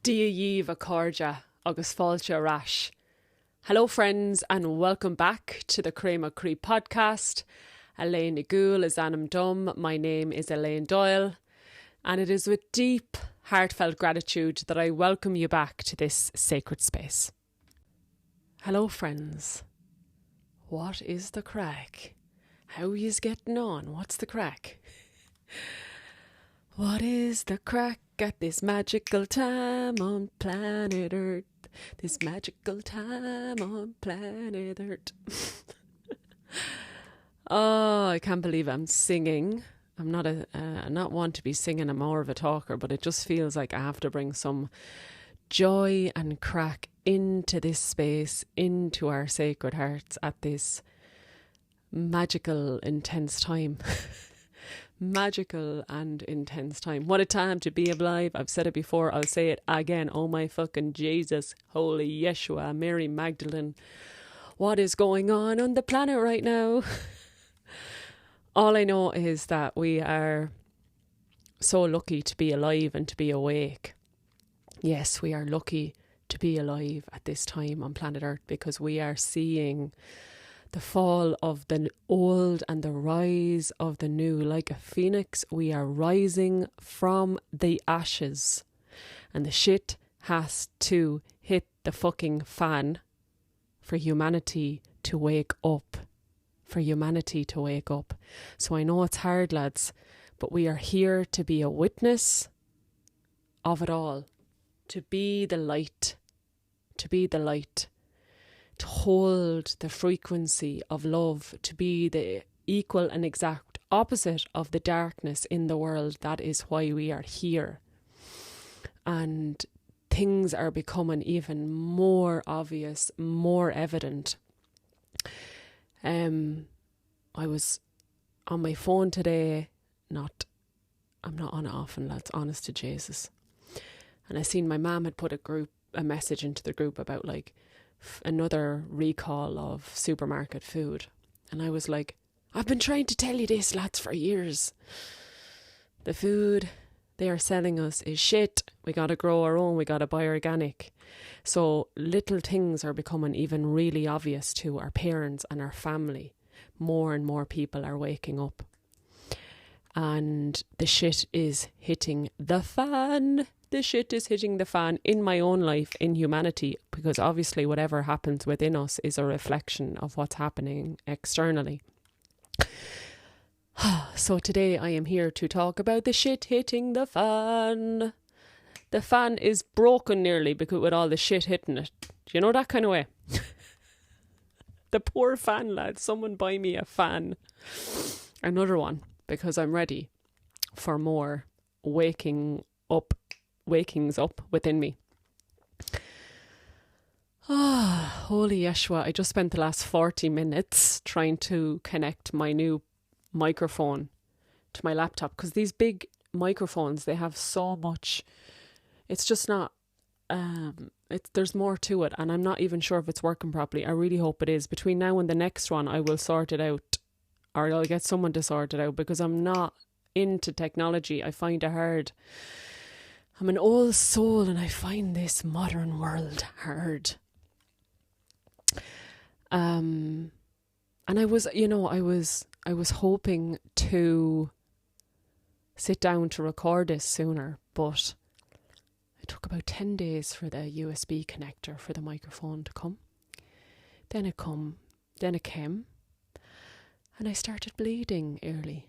Díomh a cóide agus fáilte arás. Hello friends and welcome back to the Grá Mòr podcast. Elaine Ghoul is Anam Dum. My name is Elaine Doyle and it is with deep heartfelt gratitude that I welcome you back to this sacred space. Hello friends. What is the crack? How yous getting on? What's the crack? What is the crack at this magical time on planet Earth? This magical time on planet Earth. Oh, I can't believe I'm singing. I'm not one to be singing. I'm more of a talker, but it just feels like I have to bring some joy and crack into this space, into our sacred hearts at this magical, intense time. Magical and intense time. What a time to be alive. I've said it before, I'll say it again. Oh my fucking Jesus, holy Yeshua, Mary Magdalene. What is going on the planet right now? All I know is that we are so lucky to be alive and to be awake. Yes, we are lucky to be alive at this time on planet Earth because we are seeing the fall of the old and the rise of the new. Like a phoenix, we are rising from the ashes. And the shit has to hit the fucking fan for humanity to wake up. For humanity to wake up. So I know it's hard, lads, but we are here to be a witness of it all. To be the light. To be the light. To hold the frequency of love, to be the equal and exact opposite of the darkness in the world. That is why we are here. And things are becoming even more obvious, more evident. I was on my phone today, I'm not on it often, lads, honest to Jesus. And I seen my mum had put a message into the group about like another recall of supermarket food. And I was like, I've been trying to tell you this, lads, for years. The food they are selling us is shit. We got to grow our own. We got to buy organic. So little things are becoming even really obvious to our parents and our family. More and more people are waking up. And the shit is hitting the fan. The shit is hitting the fan in my own life, in humanity, because obviously whatever happens within us is a reflection of what's happening externally. So today I am here to talk about the shit hitting the fan. The fan is broken nearly because with all the shit hitting it. Do you know that kind of way? The poor fan, lads. Someone buy me a fan. Another one, because I'm ready for more wakings up within me. Holy Yeshua, I just spent the last 40 minutes trying to connect my new microphone to my laptop because these big microphones, they have so much, it's just not, there's more to it and I'm not even sure if it's working properly. I really hope it is. Between now and the next one, I will sort it out, or I'll get someone to sort it out because I'm not into technology. I find it hard. I'm an old soul and I find this modern world hard. And I was hoping to sit down to record this sooner, but it took about 10 days for the USB connector for the microphone to come. Then it came, and I started bleeding early,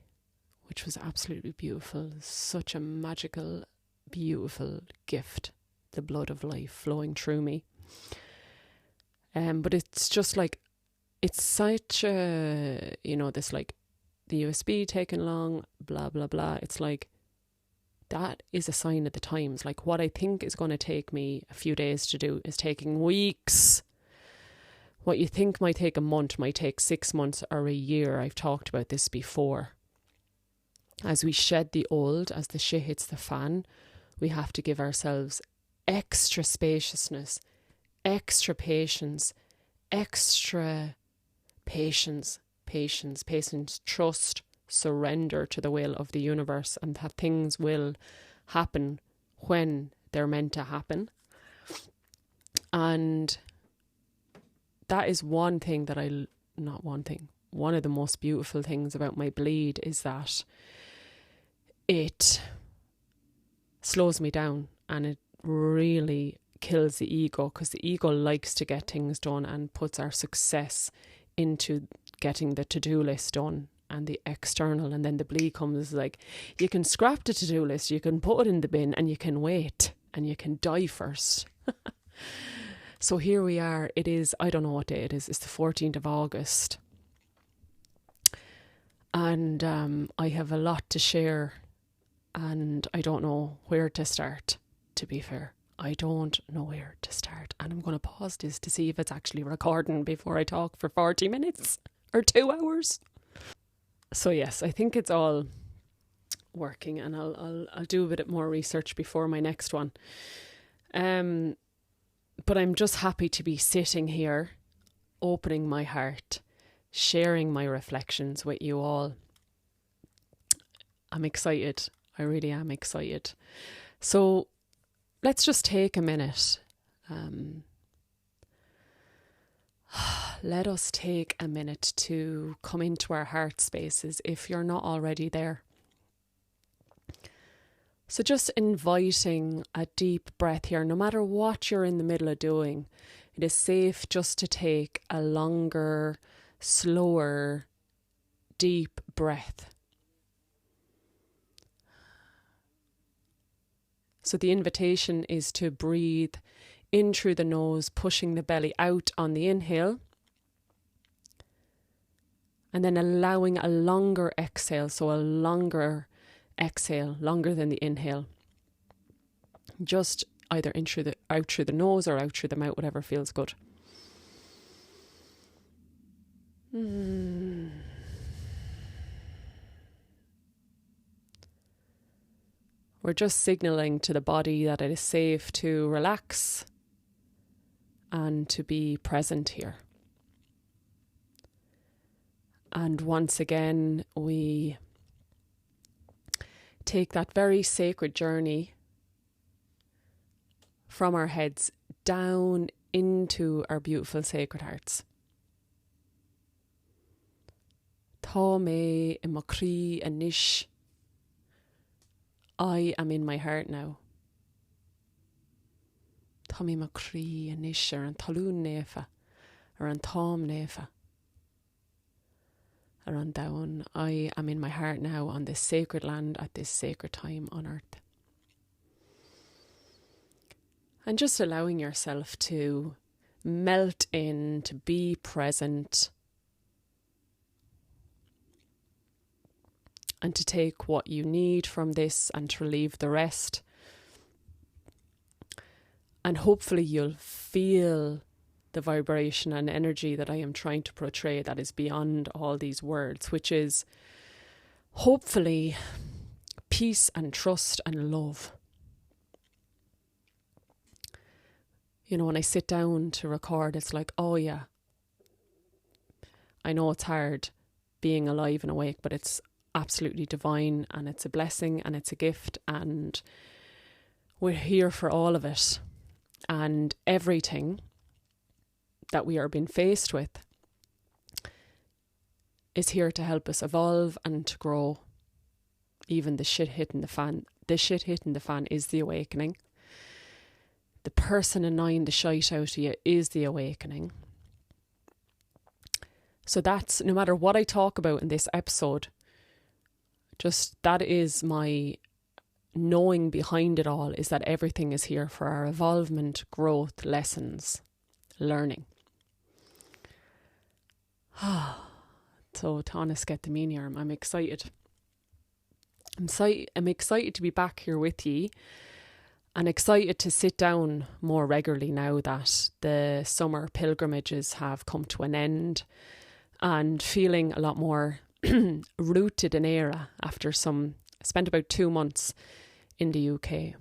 which was absolutely beautiful. Such a magical, beautiful gift, the blood of life flowing through me. But it's just like, it's such a, this like the USB taking long, blah, blah, blah. It's like, that is a sign of the times. Like what I think is going to take me a few days to do is taking weeks. What you think might take a month might take 6 months or a year. I've talked about this before. As we shed the old, as the shit hits the fan, we have to give ourselves extra spaciousness, extra patience, trust, surrender to the will of the universe, and that things will happen when they're meant to happen. And that is one thing that one of the most beautiful things about my bleed is that it slows me down, and it really kills the ego, because the ego likes to get things done and puts our success into getting the to-do list done and the external. And then the bleed comes like, you can scrap the to-do list, you can put it in the bin, and you can wait, and you can die first. So here we are. It is, I don't know what day it is. It's the 14th of August. And I have a lot to share, and I don't know where to start, to be fair. I don't know where to start. And I'm going to pause this to see if it's actually recording before I talk for 40 minutes or 2 hours. So yes, I think it's all working, and I'll do a bit more research before my next one. But I'm just happy to be sitting here, opening my heart, sharing my reflections with you all. I'm excited. I really am excited. So let's just take a minute. Let us take a minute to come into our heart spaces if you're not already there. So just inviting a deep breath here, no matter what you're in the middle of doing, it is safe just to take a longer, slower, deep breath. So the invitation is to breathe in through the nose, pushing the belly out on the inhale, and then allowing a longer exhale, so a longer exhale, longer than the inhale. Just either out through the nose or out through the mouth, whatever feels good. We're just signaling to the body that it is safe to relax and to be present here. And once again, we take that very sacred journey from our heads down into our beautiful sacred hearts. Tá mé I mo Chroí anois. I am in my heart now. Tá mé mo Chroí anois ar an talún nefa, ar an tám nefa. Around down, I am in my heart now on this sacred land at this sacred time on earth. And just allowing yourself to melt in, to be present, and to take what you need from this and to leave the rest. And hopefully you'll feel the vibration and energy that I am trying to portray that is beyond all these words, which is hopefully peace and trust and love. You know, when I sit down to record, it's like, oh yeah, I know it's hard being alive and awake, but it's absolutely divine, and it's a blessing, and it's a gift, and we're here for all of it. And everything that we are being faced with is here to help us evolve and to grow. Even the shit hitting the fan. The shit hitting the fan is the awakening. The person annoying the shite out of you is the awakening. So that's, no matter what I talk about in this episode, just that is my knowing behind it all, is that everything is here for our evolvement, growth, lessons, learning. So Thomas get the meaning. I'm excited. I'm excited to be back here with ye, and excited to sit down more regularly now that the summer pilgrimages have come to an end, and feeling a lot more rooted in Éire after spent about 2 months in the UK.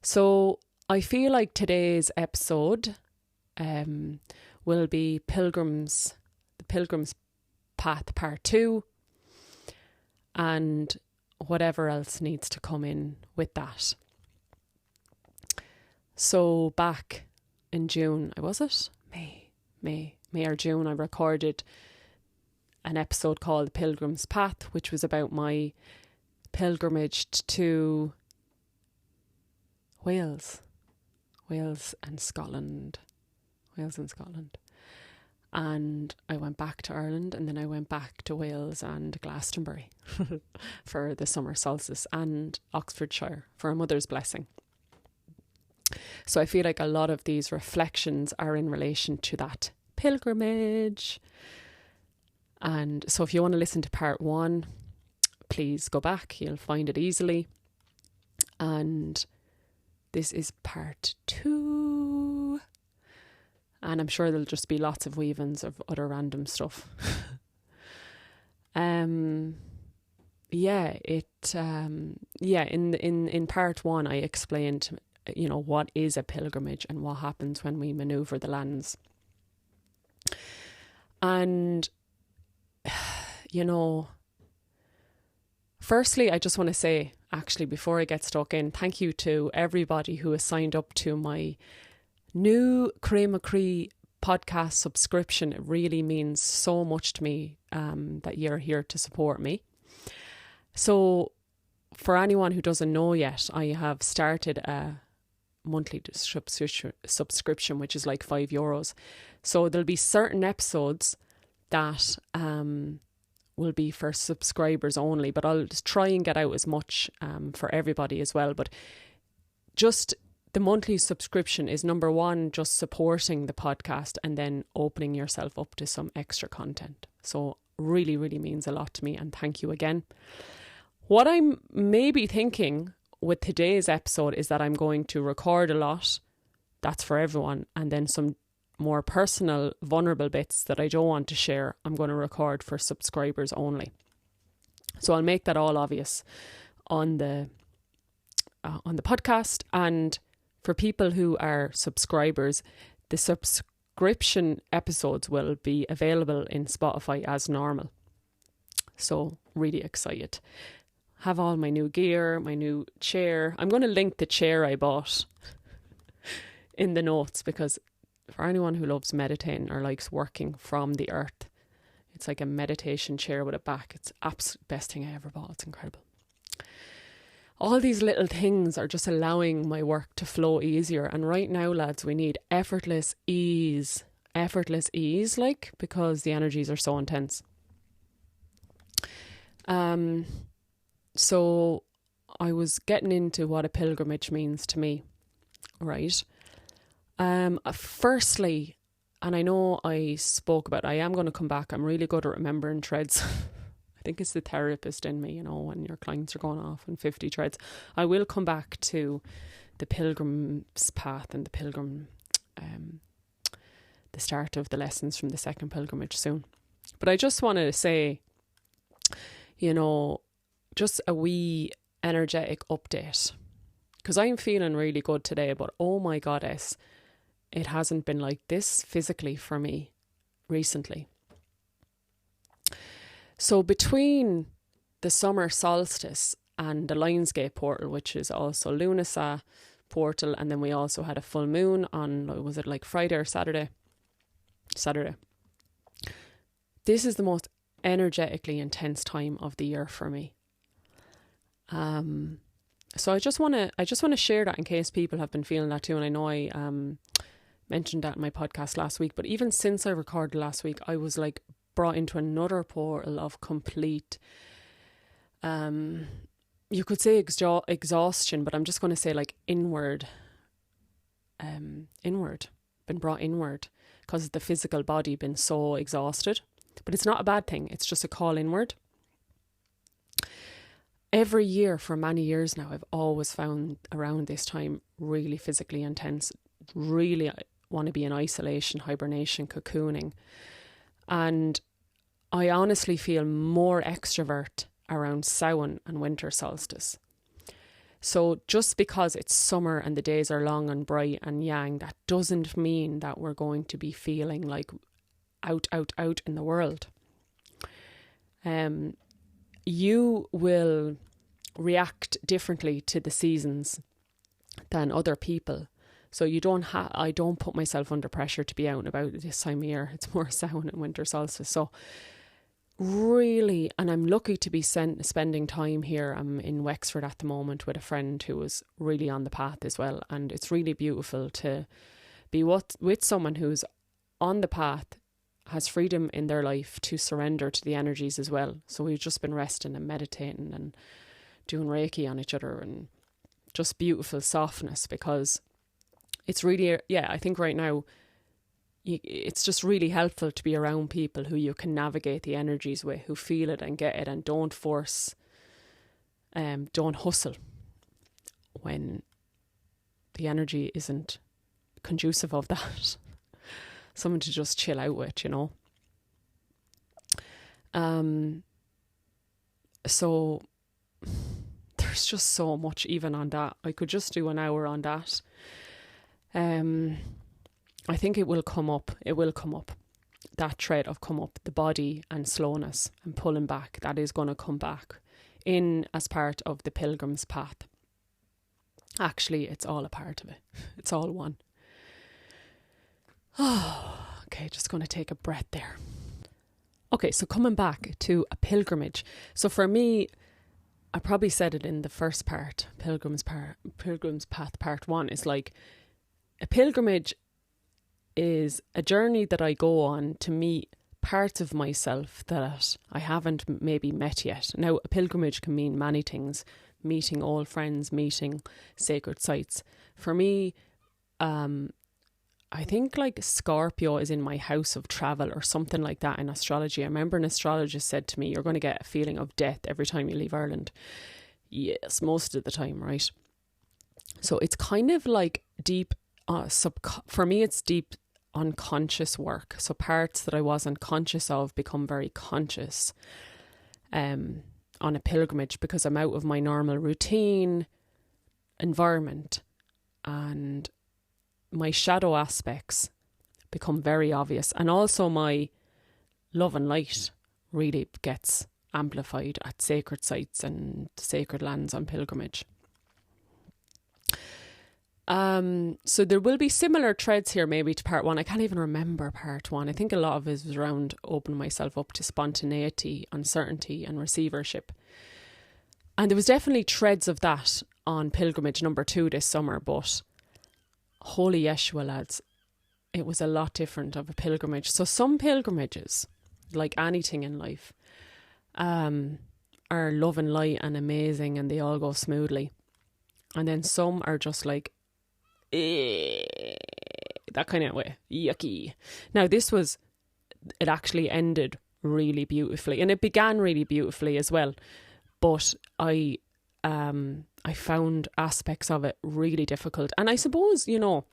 So I feel like today's episode will be Pilgrims, the Pilgrims Path Part 2, and whatever else needs to come in with that. So back in June, was it? May or June, I recorded an episode called Pilgrims Path, which was about my pilgrimage to Wales and Scotland. And I went back to Ireland, and then I went back to Wales and Glastonbury for the summer solstice, and Oxfordshire for a mother's blessing. So I feel like a lot of these reflections are in relation to that pilgrimage. And so if you want to listen to part 1, please go back. You'll find it easily. And this is part 2. And I'm sure there'll just be lots of weave-ins of other random stuff. In part 1 I explained, what is a pilgrimage and what happens when we maneuver the lands. And firstly, I just want to say, actually, before I get stuck in, thank you to everybody who has signed up to my new Chroí podcast subscription. It really means so much to me that you're here to support me. So for anyone who doesn't know yet, I have started a monthly subscription, which is like €5. So there'll be certain episodes that will be for subscribers only, but I'll just try and get out as much for everybody as well. But just the monthly subscription is, number 1, just supporting the podcast and then opening yourself up to some extra content. So really, really means a lot to me, and thank you again. What I'm maybe thinking with today's episode is that I'm going to record a lot. That's for everyone. And then some more personal, vulnerable bits that I don't want to share, I'm going to record for subscribers only. So I'll make that all obvious on the podcast. And for people who are subscribers, the subscription episodes will be available in Spotify as normal. So really excited. Have all my new gear, my new chair. I'm going to link the chair I bought in the notes, because for anyone who loves meditating or likes working from the earth, it's like a meditation chair with a back. It's the absolute best thing I ever bought. It's incredible. All these little things are just allowing my work to flow easier. And right now, lads, we need effortless ease, because the energies are so intense. So I was getting into what a pilgrimage means to me, right? Firstly, and I know I spoke about, I am going to come back. I'm really good at remembering threads. I think it's the therapist in me, when your clients are going off on 50 threads. I will come back to the Pilgrim's Path and the start of the lessons from the second pilgrimage soon. But I just wanted to say, just a wee energetic update, because I'm feeling really good today, but oh my goddess, it hasn't been like this physically for me recently. So between the summer solstice and the Lionsgate portal, which is also Lunasa portal, and then we also had a full moon on, was it like Friday or Saturday? Saturday. This is the most energetically intense time of the year for me. So I just want to share that in case people have been feeling that too. And I know I mentioned that in my podcast last week, but even since I recorded last week, I was like brought into another portal of complete, you could say exhaustion, but I'm just going to say like inward, been brought inward, because the physical body been so exhausted. But it's not a bad thing. It's just a call inward. Every year for many years now, I've always found around this time really physically intense. Really want to be in isolation, hibernation, cocooning. And I honestly feel more extrovert around Samhain and winter solstice. So just because it's summer and the days are long and bright and yang, that doesn't mean that we're going to be feeling like out in the world. You will react differently to the seasons than other people. So I don't put myself under pressure to be out and about this time of year. It's more Samhain and winter solstice. So really, and I'm lucky to be spending time here. I'm in Wexford at the moment with a friend who is really on the path as well. And it's really beautiful to be with someone who's on the path, has freedom in their life to surrender to the energies as well. So we've just been resting and meditating and doing Reiki on each other, and just beautiful softness, because it's really, I think right now it's just really helpful to be around people who you can navigate the energies with, who feel it and get it, and don't force, don't hustle when the energy isn't conducive of that. Someone to just chill out with, you know. So there's just so much even on that. I could just do an hour on that. I think it will come up. That thread of come up, the body and slowness and pulling back, that is going to come back in as part of the Pilgrims path. Actually, it's all a part of it. It's all one. Oh, okay, just going to take a breath there. Okay, so coming back to a pilgrimage. So for me, I probably said it in the first part, Pilgrims Path Part 1, is like, a pilgrimage is a journey that I go on to meet parts of myself that I haven't maybe met yet. Now, a pilgrimage can mean many things: meeting old friends, meeting sacred sites. For me, I think like Scorpio is in my house of travel or something like that in astrology. I remember an astrologist said to me, you're going to get a feeling of death every time you leave Ireland. Yes, most of the time, right? So it's kind of like deep, for me it's deep unconscious work. So parts that I wasn't conscious of become very conscious on a pilgrimage, because I'm out of my normal routine environment, and my shadow aspects become very obvious. And also my love and light really gets amplified at sacred sites and sacred lands on pilgrimage. So there will be similar threads here maybe to part 1. I can't even remember part 1. I think a lot of it was around opening myself up to spontaneity, uncertainty and receivership. And there was definitely threads of that on pilgrimage number 2 this summer, but holy Yeshua, lads, it was a lot different of a pilgrimage. So some pilgrimages, like anything in life, are love and light and amazing and they all go smoothly. And then some are just like, that kind of way, yucky. Now it actually ended really beautifully, and it began really beautifully as well. But I found aspects of it really difficult. And I suppose, you know,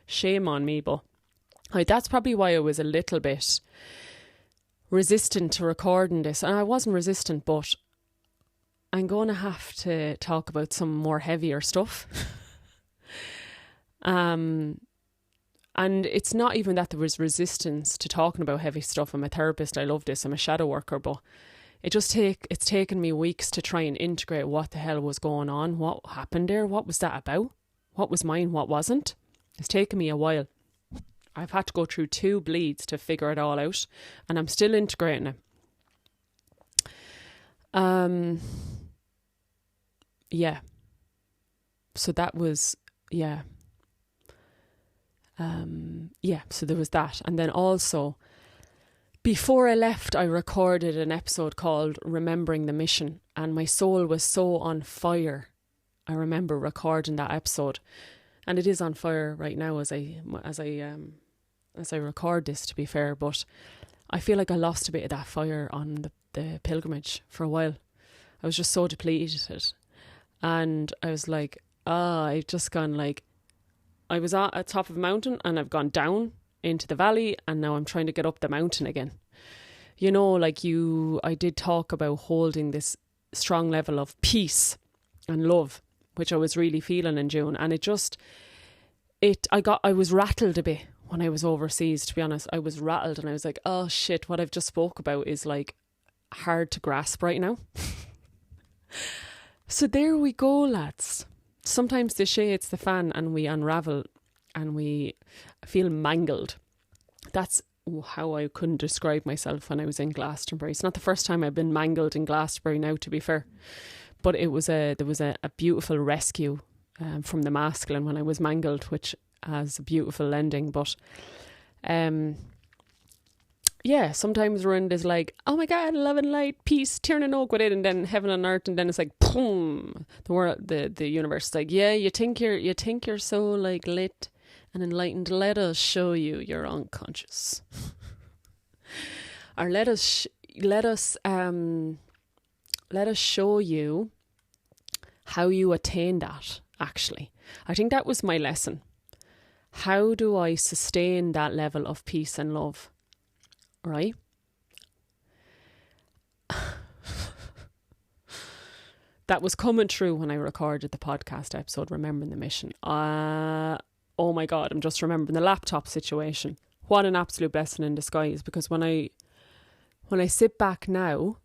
shame on me, but that's probably why I was a little bit resistant to recording this. And I wasn't resistant, but I'm going to have to talk about some more heavier stuff. And it's not even that there was resistance to talking about heavy stuff. I'm a therapist. I love this. I'm a shadow worker, but it's taken me weeks to try and integrate what the hell was going on. What happened there? What was that about? What was mine? What wasn't? It's taken me a while. I've had to go through 2 bleeds to figure it all out, and I'm still integrating it. Yeah. So that was, yeah. So there was that. And then also, before I left, I recorded an episode called Remembering the Mission, and my soul was so on fire. I remember recording that episode, and it is on fire right now as I record this, to be fair, but I feel like I lost a bit of that fire on the pilgrimage for a while. I was just so depleted, and I was like, I've just gone like, I was at top of a mountain and I've gone down into the valley, and now I'm trying to get up the mountain again. You know, like I did talk about holding this strong level of peace and love, which I was really feeling in June. And I was rattled a bit when I was overseas, to be honest. I was rattled and I was like, oh shit, what I've just spoke about is like hard to grasp right now. So there we go, lads. Sometimes the shit hits the fan and we unravel and we feel mangled. That's how I couldn't describe myself when I was in Glastonbury. It's not the first time I've been mangled in Glastonbury now, to be fair. But there was a beautiful rescue from the masculine when I was mangled, which has a beautiful ending. But yeah, sometimes we're in this like, oh my God, love and light, peace, turning oak with it, and then heaven and earth, and then it's like, boom, the world, the universe is like, yeah, you think you're so like lit and enlightened. Let us show you you're unconscious, or let us show you how you attain that. Actually, I think that was my lesson. How do I sustain that level of peace and love? Right? That was coming through when I recorded the podcast episode, Remembering the Mission. Oh my God, I'm just remembering the laptop situation. What an absolute blessing in disguise, because when I sit back now,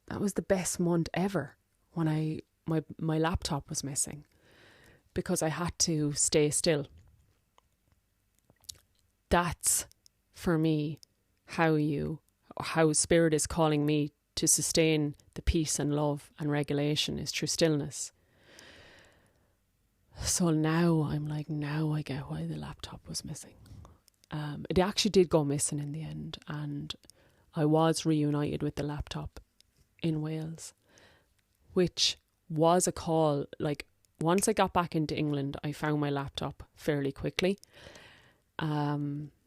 that was the best month ever when my laptop was missing, because I had to stay still. That's, for me, how spirit is calling me to sustain the peace and love and regulation, is through stillness. So now I'm like, now I get why the laptop was missing. It actually did go missing in the end, and I was reunited with the laptop in Wales, which was a call. Like, once I got back into England, I found my laptop fairly quickly.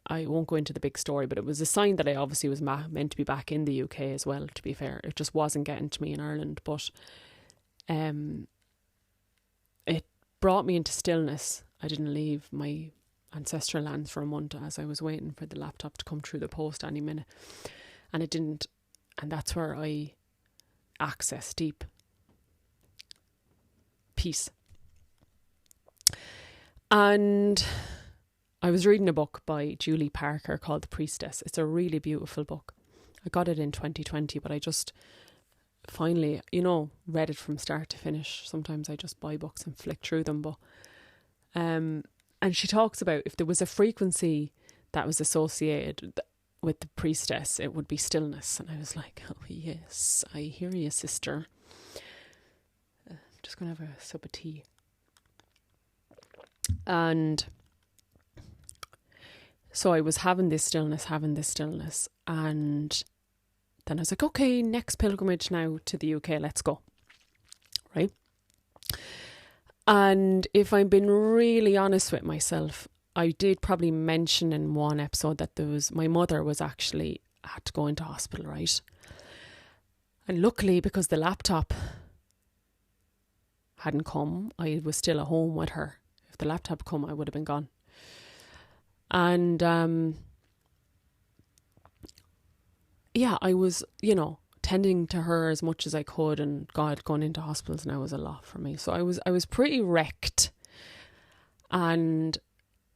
I won't go into the big story, but it was a sign that I obviously was meant to be back in the UK as well, to be fair. It just wasn't getting to me in Ireland. But it brought me into stillness. I didn't leave my ancestral lands for a month as I was waiting for the laptop to come through the post any minute. And it didn't. And that's where I accessed deep peace. And I was reading a book by Julie Parker called The Priestess. It's a really beautiful book. I got it in 2020, but I just finally, read it from start to finish. Sometimes I just buy books and flick through them. But and she talks about if there was a frequency that was associated with the priestess, it would be stillness. And I was like, oh yes, I hear you, sister. I'm just going to have a sip of tea. And so I was having this stillness, and then I was like, okay, next pilgrimage now to the UK, let's go. Right? And if I'm being really honest with myself, I did probably mention in one episode that my mother was actually had to go into hospital, right? And luckily, because the laptop hadn't come, I was still at home with her. If the laptop had come, I would have been gone. And I was, tending to her as much as I could, and God, going into hospitals now was a lot for me. So I was pretty wrecked, and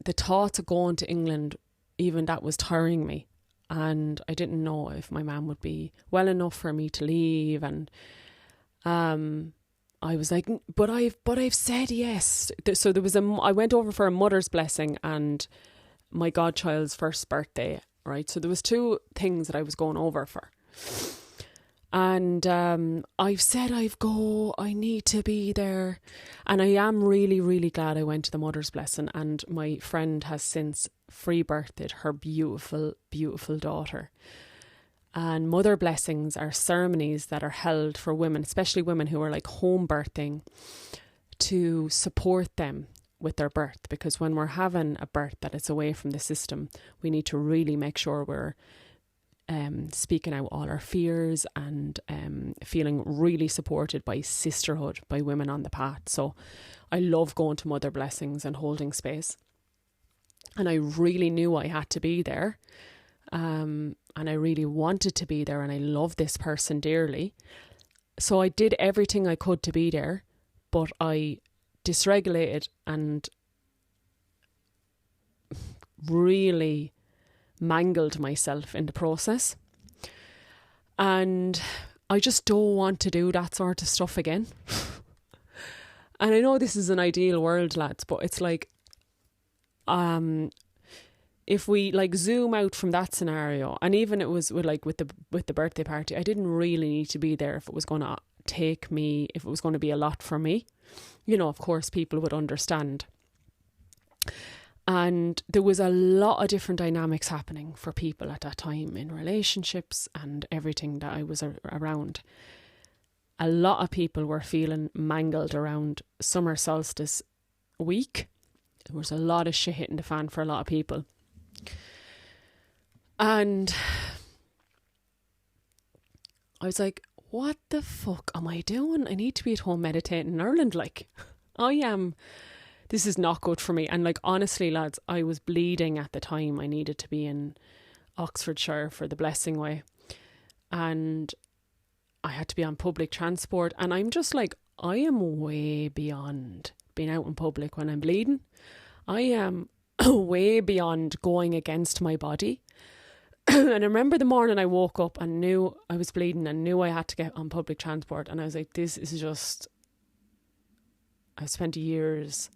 the thoughts of going to England, even that was tiring me, and I didn't know if my mum would be well enough for me to leave, and I was like, but I've said yes. So I went over for a mother's blessing and my godchild's first birthday, right? So there was two things that I was going over for. And I've said I need to be there. And I am really, really glad I went to the mother's blessing. And my friend has since free birthed her beautiful, beautiful daughter. And mother blessings are ceremonies that are held for women, especially women who are like home birthing, to support them with their birth. Because when we're having a birth that is away from the system, we need to really make sure we're speaking out all our fears and feeling really supported by sisterhood, by women on the path. So I love going to mother blessings and holding space. And I really knew I had to be there. And I really wanted to be there, and I love this person dearly. So I did everything I could to be there, but I dysregulated and really mangled myself in the process. And I just don't want to do that sort of stuff again. And I know this is an ideal world, lads, but it's like if we like zoom out from that scenario, and even it was with the birthday party, I didn't really need to be there if it was going to if it was going to be a lot for me. You know, of course, people would understand. And there was a lot of different dynamics happening for people at that time in relationships and everything that I was around. A lot of people were feeling mangled around summer solstice week. There was a lot of shit hitting the fan for a lot of people. And I was like, what the fuck am I doing? I need to be at home meditating in Ireland. Like, this is not good for me. And like, honestly, lads, I was bleeding at the time. I needed to be in Oxfordshire for the Blessing Way. And I had to be on public transport. And I'm just like, I am way beyond being out in public when I'm bleeding. I am way beyond going against my body. And I remember the morning I woke up and knew I was bleeding and knew I had to get on public transport. And I was like, this is just... I spent years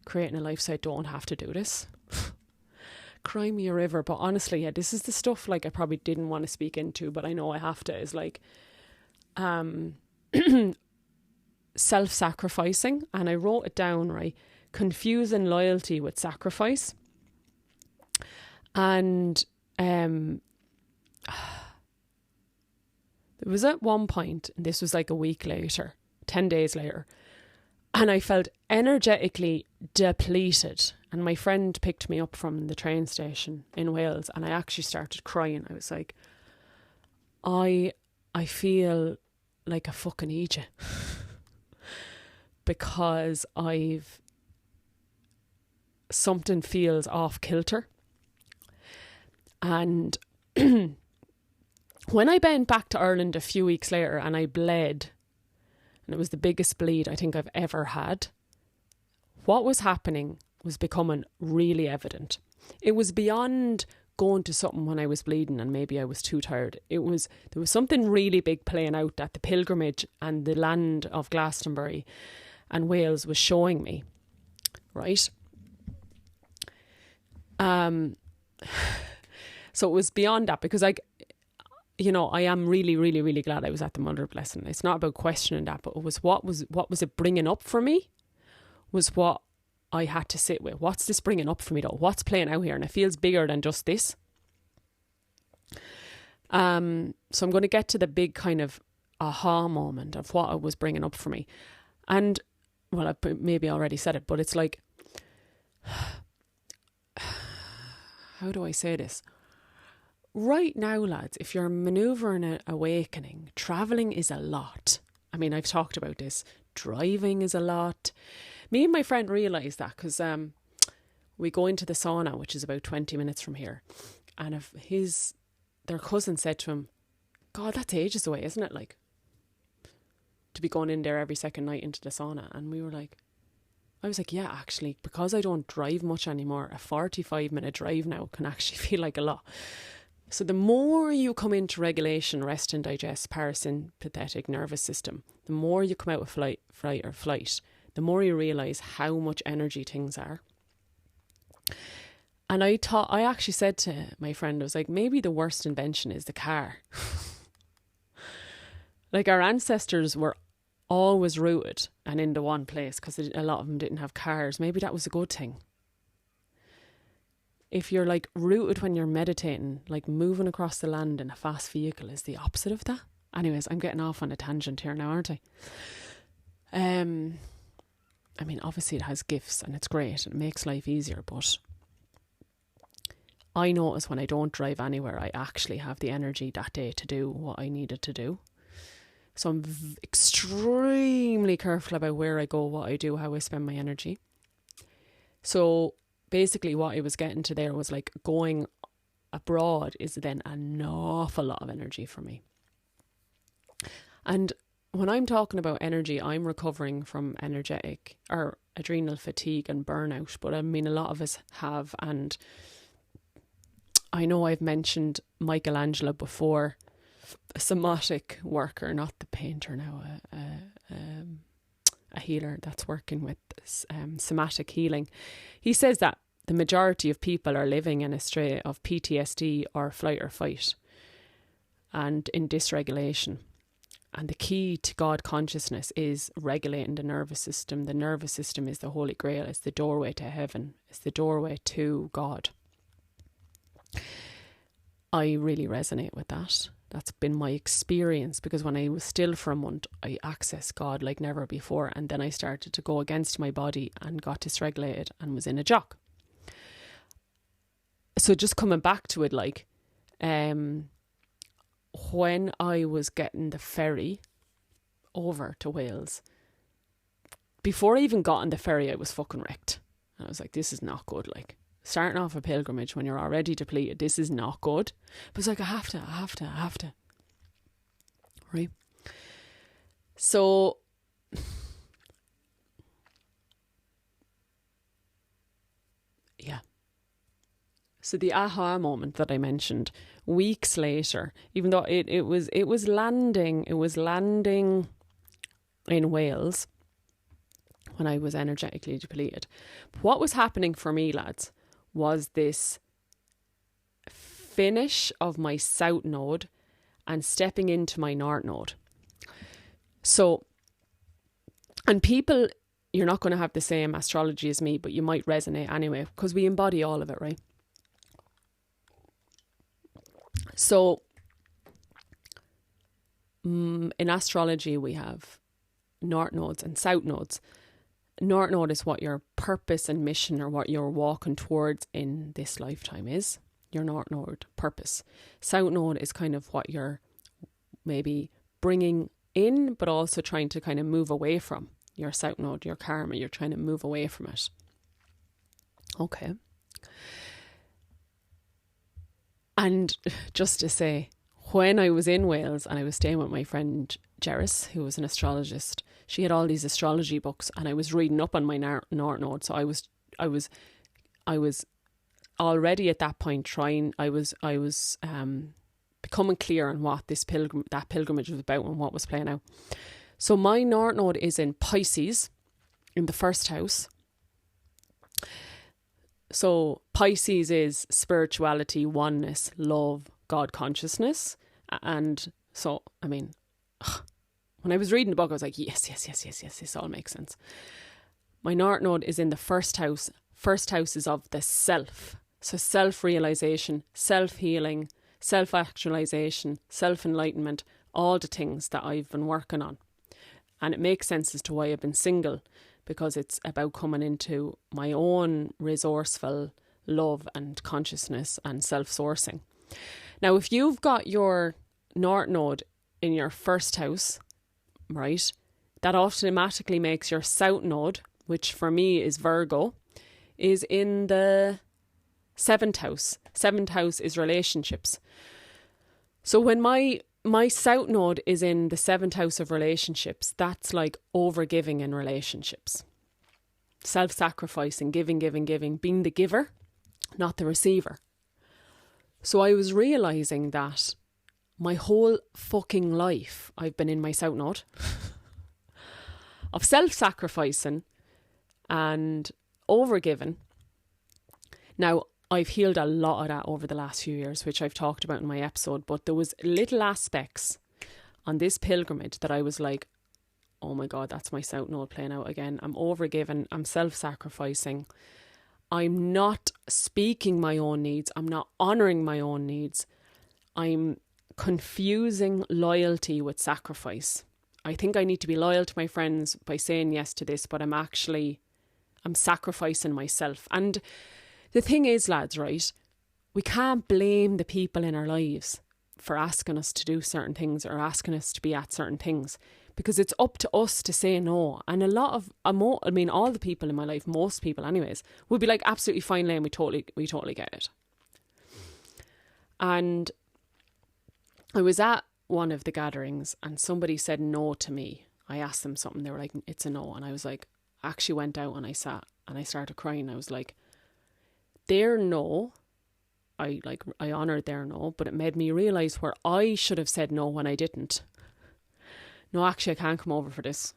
creating a life so I don't have to do this. Cry me a river. But honestly, yeah, this is the stuff like I probably didn't want to speak into, but I know I have to, is like self-sacrificing. And I wrote it down, right? Confusing loyalty with sacrifice. And there was at one point, and this was like a week later, 10 days later, and I felt energetically depleted. And my friend picked me up from the train station in Wales, and I actually started crying. I was like, I feel like a fucking idiot because something feels off kilter. And when I went back to Ireland a few weeks later and I bled, and it was the biggest bleed I think I've ever had, what was happening was becoming really evident. It was beyond going to something when I was bleeding and maybe I was too tired. There was something really big playing out that the pilgrimage and the land of Glastonbury and Wales was showing me, right? So it was beyond that, because I am really, really, really glad I was at the Mother Blessing. It's not about questioning that, but it was what was it bringing up for me was what I had to sit with. What's this bringing up for me though? What's playing out here? And it feels bigger than just this. So I'm going to get to the big kind of aha moment of what it was bringing up for me. And, well, I maybe already said it, but it's like, how do I say this? Right now, lads, if you're manoeuvring an awakening, travelling is a lot. I mean, I've talked about this. Driving is a lot. Me and my friend realised that because we go into the sauna, which is about 20 minutes from here. And if their cousin said to him, God, that's ages away, isn't it? Like, to be going in there every second night into the sauna. And I was like, yeah, actually, because I don't drive much anymore, a 45-minute drive now can actually feel like a lot. So the more you come into regulation, rest and digest, parasympathetic nervous system, the more you come out of flight, the more you realise how much energy things are. And I actually said to my friend, I was like, maybe the worst invention is the car. Like, our ancestors were always rooted and in the one place because a lot of them didn't have cars. Maybe that was a good thing. If you're like rooted when you're meditating, like moving across the land in a fast vehicle is the opposite of that. Anyways, I'm getting off on a tangent here now, aren't I? I mean, obviously it has gifts and it's great. It makes life easier, but I notice when I don't drive anywhere, I actually have the energy that day to do what I needed to do. So I'm extremely careful about where I go, what I do, how I spend my energy. So basically what I was getting to there was like going abroad is then an awful lot of energy for me. And when I'm talking about energy, I'm recovering from energetic or adrenal fatigue and burnout. But I mean, a lot of us have, and I know I've mentioned Michelangelo before, a somatic worker, not the painter now, a healer that's working with somatic healing. He says that the majority of people are living in a state of PTSD or flight or fight and in dysregulation. And the key to God consciousness is regulating the nervous system. The nervous system is the Holy Grail. It's the doorway to heaven. It's the doorway to God. I really resonate with that. That's been my experience, because when I was still for a month, I accessed God like never before. And then I started to go against my body and got dysregulated and was in a jock. So just coming back to it, like, when I was getting the ferry over to Wales, before I even got on the ferry, I was fucking wrecked. I was like, this is not good. Like, starting off a pilgrimage when you're already depleted, this is not good. But it's like, I have to. Right? So, yeah. So the aha moment that I mentioned, weeks later, even though it was landing in Wales when I was energetically depleted. But what was happening for me, lads, was this finish of my south node and stepping into my north node. So, and people, you're not going to have the same astrology as me, but you might resonate anyway, because we embody all of it, right? So, in astrology, we have north nodes and south nodes. North node is what your purpose and mission, or what you're walking towards in this lifetime is. Your north node purpose. South node is kind of what you're maybe bringing in, but also trying to kind of move away from. Your south node, your karma, you're trying to move away from it. Okay. And just to say, when I was in Wales and I was staying with my friend Jeris, who was an astrologist, she had all these astrology books, and I was reading up on my north node. So I was already at that point becoming clear on what that pilgrimage was about and what was playing out. So my north node is in Pisces, in the first house. So Pisces is spirituality, oneness, love, God consciousness. And so, I mean, when I was reading the book, I was like, yes, this all makes sense. My north node is in the first house. First house is of the self. So self-realization, self-healing, self-actualization, self-enlightenment, all the things that I've been working on. And it makes sense as to why I've been single, because it's about coming into my own resourceful love and consciousness and self-sourcing. Now, if you've got your north node in your first house, right, that automatically makes your south node, which for me is Virgo, is in the seventh house. Seventh house is relationships. So when my south node is in the seventh house of relationships, that's like overgiving in relationships. Self-sacrificing, giving, being the giver, not the receiver. So I was realising that my whole fucking life I've been in my south node of self-sacrificing and overgiving. Now, I've healed a lot of that over the last few years, which I've talked about in my episode, but there was little aspects on this pilgrimage that I was like, oh my God, that's my south node playing out again. I'm overgiving, I'm self-sacrificing. I'm not speaking my own needs. I'm not honouring my own needs. I'm confusing loyalty with sacrifice. I think I need to be loyal to my friends by saying yes to this, but I'm sacrificing myself. And the thing is, lads, right, we can't blame the people in our lives for asking us to do certain things or asking us to be at certain things, because it's up to us to say no. And all the people in my life, most people anyways, would be like, absolutely fine, Lane, we totally get it. And I was at one of the gatherings and somebody said no to me. I asked them something, they were like, it's a no. And I was like, I actually went out and I sat and I started crying. I was like, their no, I honoured their no, but it made me realise where I should have said no when I didn't. No, actually, I can't come over for this.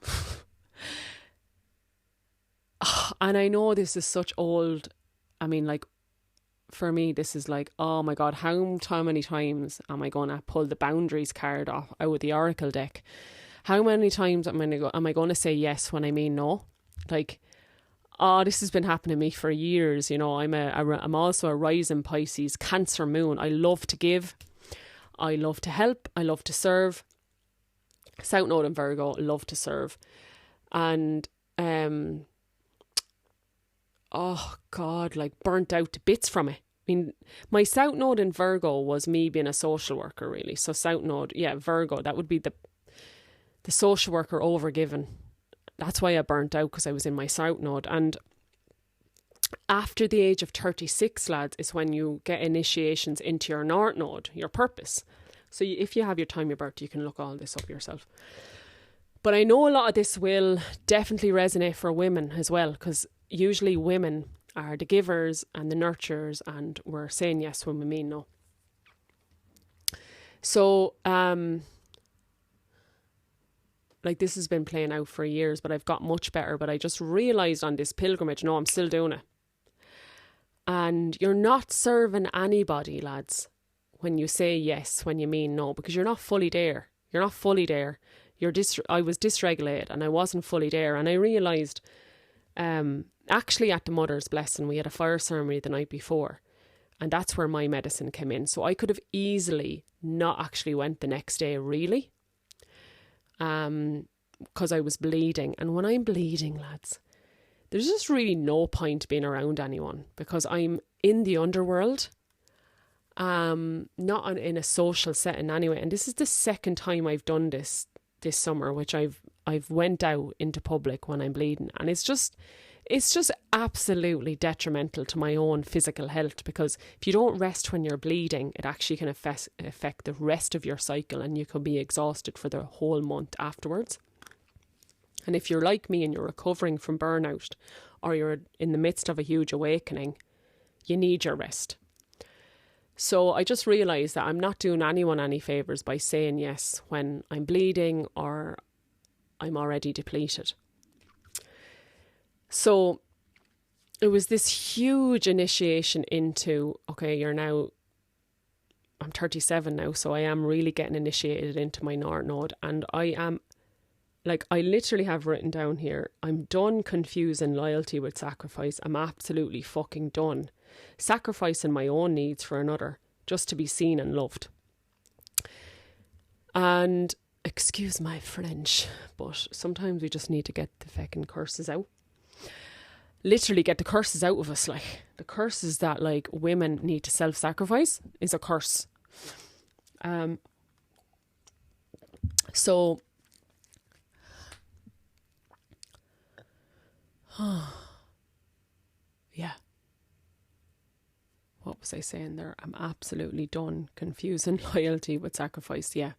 And I know this is such old I mean, like, for me, this is like, oh my God, how many times am I going to pull the boundaries card out of the Oracle deck? How many times am I going to say yes when I mean no? Like, oh, this has been happening to me for years. You know, I'm also a rising Pisces, Cancer moon. I love to give. I love to help. I love to serve. South Node in Virgo, love to serve. And, oh God, like burnt out to bits from it. I mean, my South Node in Virgo was me being a social worker, really. So South Node, yeah, Virgo, that would be the social worker overgiven. That's why I burnt out, because I was in my South Node. And after the age of 36, lads, is when you get initiations into your North Node, your purpose. So if you have your time of birth, you can look all this up yourself. But I know a lot of this will definitely resonate for women as well, because usually women are the givers and the nurturers, and we're saying yes when we mean no. So, like, this has been playing out for years, but I've got much better. But I just realised on this pilgrimage, no, I'm still doing it. And you're not serving anybody, lads, when you say yes when you mean no, because you're not fully there. You're not fully there. I was dysregulated and I wasn't fully there. And I realised, actually at the Mother's Blessing, we had a fire ceremony the night before. And that's where my medicine came in. So I could have easily not actually went the next day, really. Because I was bleeding. And when I'm bleeding, lads, there's just really no point being around anyone, because I'm in the underworld. Not in a social setting anyway. And this is the second time I've done this summer, which I've went out into public when I'm bleeding, and it's just absolutely detrimental to my own physical health, because if you don't rest when you're bleeding, it actually can affect the rest of your cycle, and you could be exhausted for the whole month afterwards. And if you're like me and you're recovering from burnout, or you're in the midst of a huge awakening, you need your rest. So I just realised that I'm not doing anyone any favours by saying yes when I'm bleeding or I'm already depleted. So it was this huge initiation into, okay, I'm 37 now, so I am really getting initiated into my North Node, and I literally have written down here, I'm done confusing loyalty with sacrifice. I'm absolutely fucking done sacrificing my own needs for another just to be seen and loved. And excuse my French, but sometimes we just need to get the fucking curses out. Literally get the curses out of us. Like, the curses that, like, women need to self-sacrifice is a curse. So yeah. What was I saying there? I'm absolutely done confusing loyalty with sacrifice. Yeah.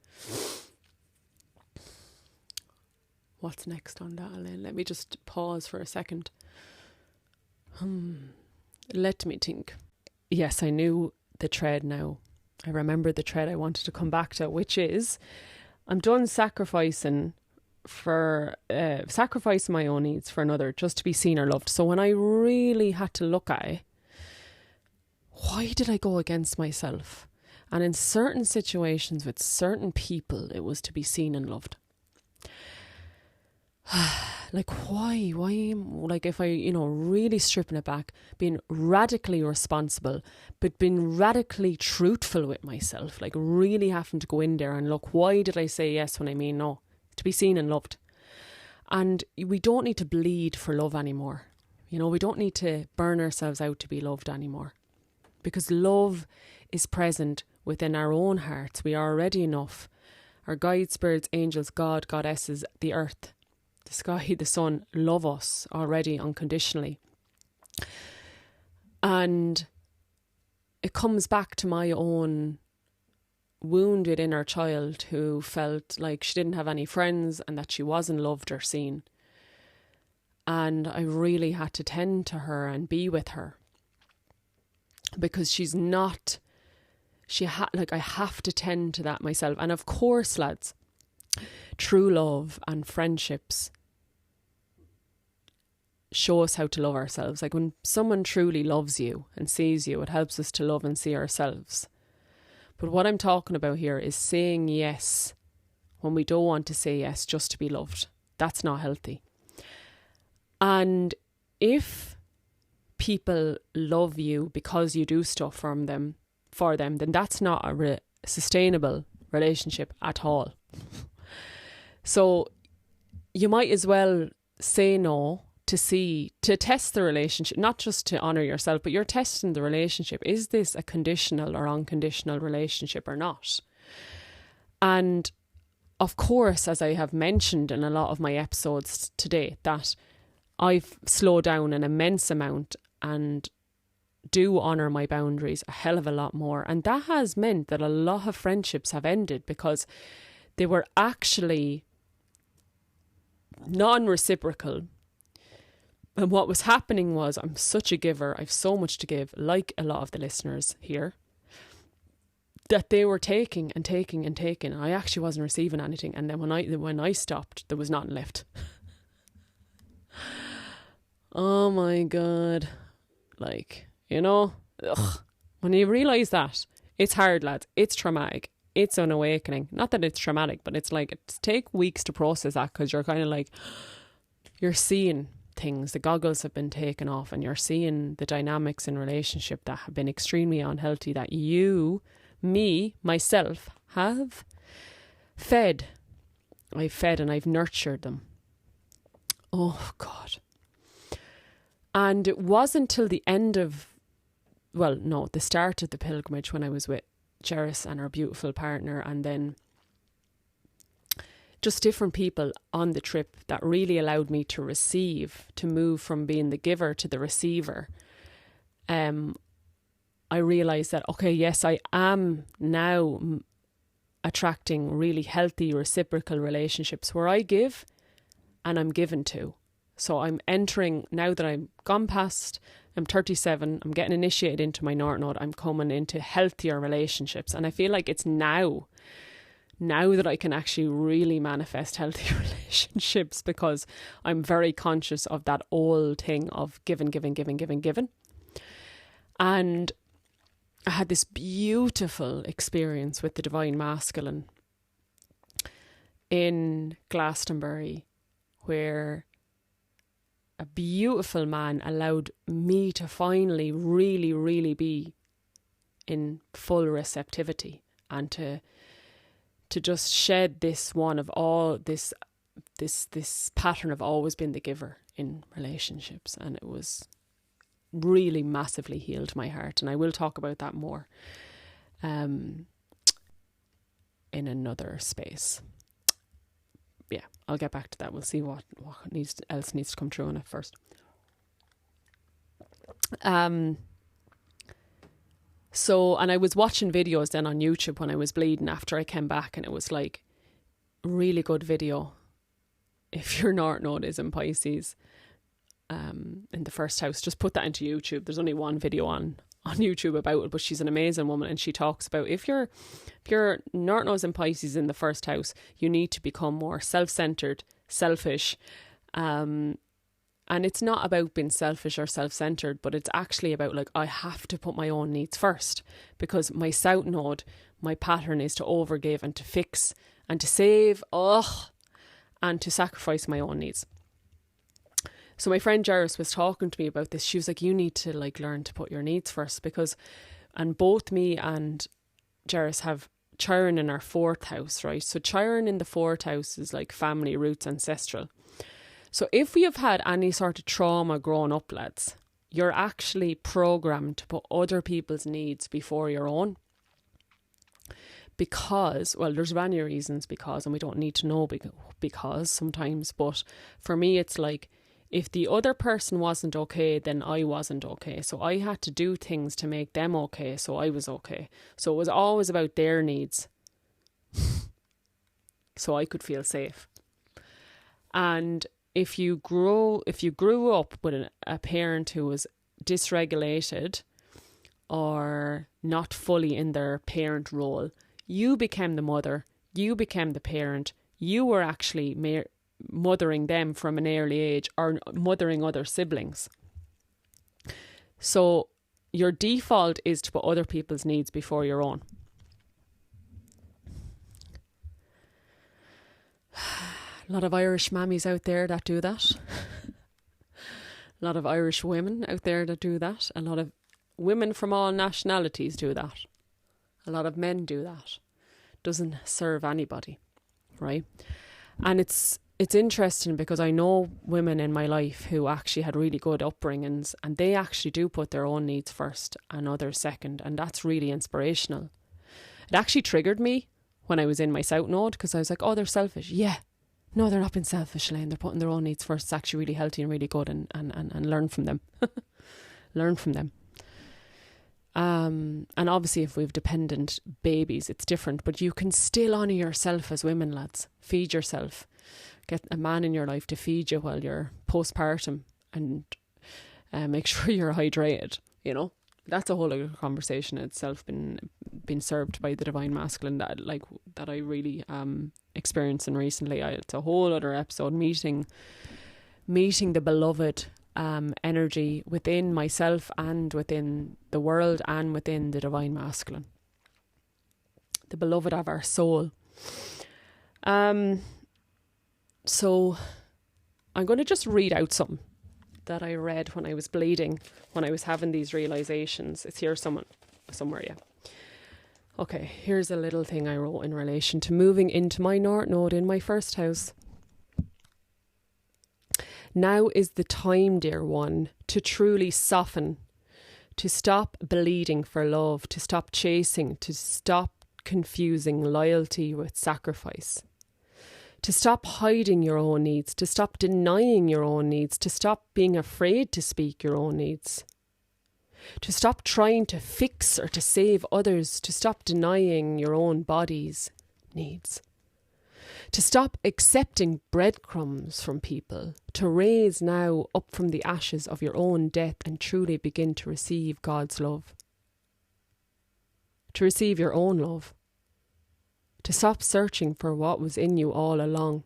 What's next on that, Elaine? Let me just pause for a second. Let me think. Yes, I knew the thread now. I remember the thread I wanted to come back to, which is, I'm done sacrificing my own needs for another just to be seen or loved. So when I really had to look at it, why did I go against myself? And in certain situations with certain people, it was to be seen and loved. Like, why? Like, if I, really stripping it back, being radically responsible, but being radically truthful with myself, like really having to go in there and look, why did I say yes when I mean no? To be seen and loved. And we don't need to bleed for love anymore. We don't need to burn ourselves out to be loved anymore. Because love is present within our own hearts. We are already enough. Our guides, spirits, angels, God, goddesses, the earth, the sky, the sun, love us already unconditionally. And it comes back to my own wounded inner child who felt like she didn't have any friends and that she wasn't loved or seen. And I really had to tend to her and be with her. Because she's not, I have to tend to that myself. And of course, lads, true love and friendships show us how to love ourselves. Like when someone truly loves you and sees you, it helps us to love and see ourselves. But what I'm talking about here is saying yes when we don't want to say yes just to be loved. That's not healthy. And if people love you because you do stuff for them, then that's not a sustainable relationship at all. So you might as well say no to test the relationship, not just to honour yourself, but you're testing the relationship. Is this a conditional or unconditional relationship or not? And of course, as I have mentioned in a lot of my episodes today, that I've slowed down an immense amount and do honour my boundaries a hell of a lot more. And that has meant that a lot of friendships have ended because they were actually non-reciprocal. And what was happening was, I'm such a giver, I've so much to give, like a lot of the listeners here, that they were taking and taking and taking. I actually wasn't receiving anything. And then when I stopped, there was nothing left. Oh my God. Like, you know, when you realise that, it's hard, lads. It's traumatic. It's an awakening. Not that it's traumatic, but it's like, it's take weeks to process that, because you're kind of like, you're seeing things, the goggles have been taken off, and you're seeing the dynamics in relationship that have been extremely unhealthy, that you, me, myself, have fed. I've fed and I've nurtured them. Oh God. And it wasn't till the end of, the start of the pilgrimage, when I was with Jerris and her beautiful partner, and then just different people on the trip, that really allowed me to receive, to move from being the giver to the receiver. I realised that, okay, yes, I am now attracting really healthy reciprocal relationships where I give and I'm given to. So I'm entering, now that I'm gone past, I'm 37, I'm getting initiated into my North Node, I'm coming into healthier relationships. And I feel like it's now that I can actually really manifest healthy relationships, because I'm very conscious of that old thing of giving. And I had this beautiful experience with the Divine Masculine in Glastonbury, where a beautiful man allowed me to finally really, really be in full receptivity, and to just shed this one of all this pattern of always being the giver in relationships. And it was really massively healed my heart. And I will talk about that more in another space. Yeah, I'll get back to that. We'll see what else needs to come through on it first. So, and I was watching videos then on YouTube when I was bleeding after I came back, and it was like, really good video if your North Node is in Pisces, in the first house. Just put that into YouTube. There's only one video on YouTube about it, but she's an amazing woman, and she talks about if your North Node's in Pisces in the first house, you need to become more self-centered, selfish, and it's not about being selfish or self-centered, but it's actually about, like, I have to put my own needs first, because my South Node, my pattern is to overgive and to fix and to save, and to sacrifice my own needs. So my friend Jerris was talking to me about this. She was like, you need to, like, learn to put your needs first, because, and both me and Jerris have Chiron in our 4th house, right? So Chiron in the 4th house is like family, roots, ancestral. So if we have had any sort of trauma growing up, lads, you're actually programmed to put other people's needs before your own. Because, well, there's many reasons because, and we don't need to know because sometimes, but for me it's like, if the other person wasn't okay, then I wasn't okay. So I had to do things to make them okay, so I was okay. So it was always about their needs, so I could feel safe. And if you grew up with a parent who was dysregulated or not fully in their parent role, you became the mother, you became the parent, you were actually mothering them from an early age or mothering other siblings. So your default is to put other people's needs before your own. A lot of Irish mammies out there that do that. A lot of Irish women out there that do that. A lot of women from all nationalities do that. A lot of men do that. Doesn't serve anybody, right? And it's interesting because I know women in my life who actually had really good upbringings, and they actually do put their own needs first and others second, and that's really inspirational. It actually triggered me when I was in my South Node, because I was like, oh, they're selfish. Yeah. No, they're not being selfish, Elaine. They're putting their own needs first. It's actually really healthy and really good, and learn from them. Learn from them. And obviously if we've dependent babies, it's different, but you can still honour yourself as women, lads. Feed yourself. Get a man in your life to feed you while you're postpartum, and make sure you're hydrated, you know. That's a whole other conversation in itself, been served by the divine masculine that I really experiencing recently. It's a whole other episode, meeting the beloved energy within myself and within the world and within the divine masculine, the beloved of our soul. So I'm going to just read out something that I read when I was bleeding, when I was having these realizations. It's here somewhere, yeah. Okay, here's a little thing I wrote in relation to moving into my North Node in my first house. Now is the time, dear one, to truly soften, to stop bleeding for love, to stop chasing, to stop confusing loyalty with sacrifice, to stop hiding your own needs, to stop denying your own needs, to stop being afraid to speak your own needs, to stop trying to fix or to save others, to stop denying your own body's needs, to stop accepting breadcrumbs from people, to raise now up from the ashes of your own death and truly begin to receive God's love, to receive your own love, to stop searching for what was in you all along,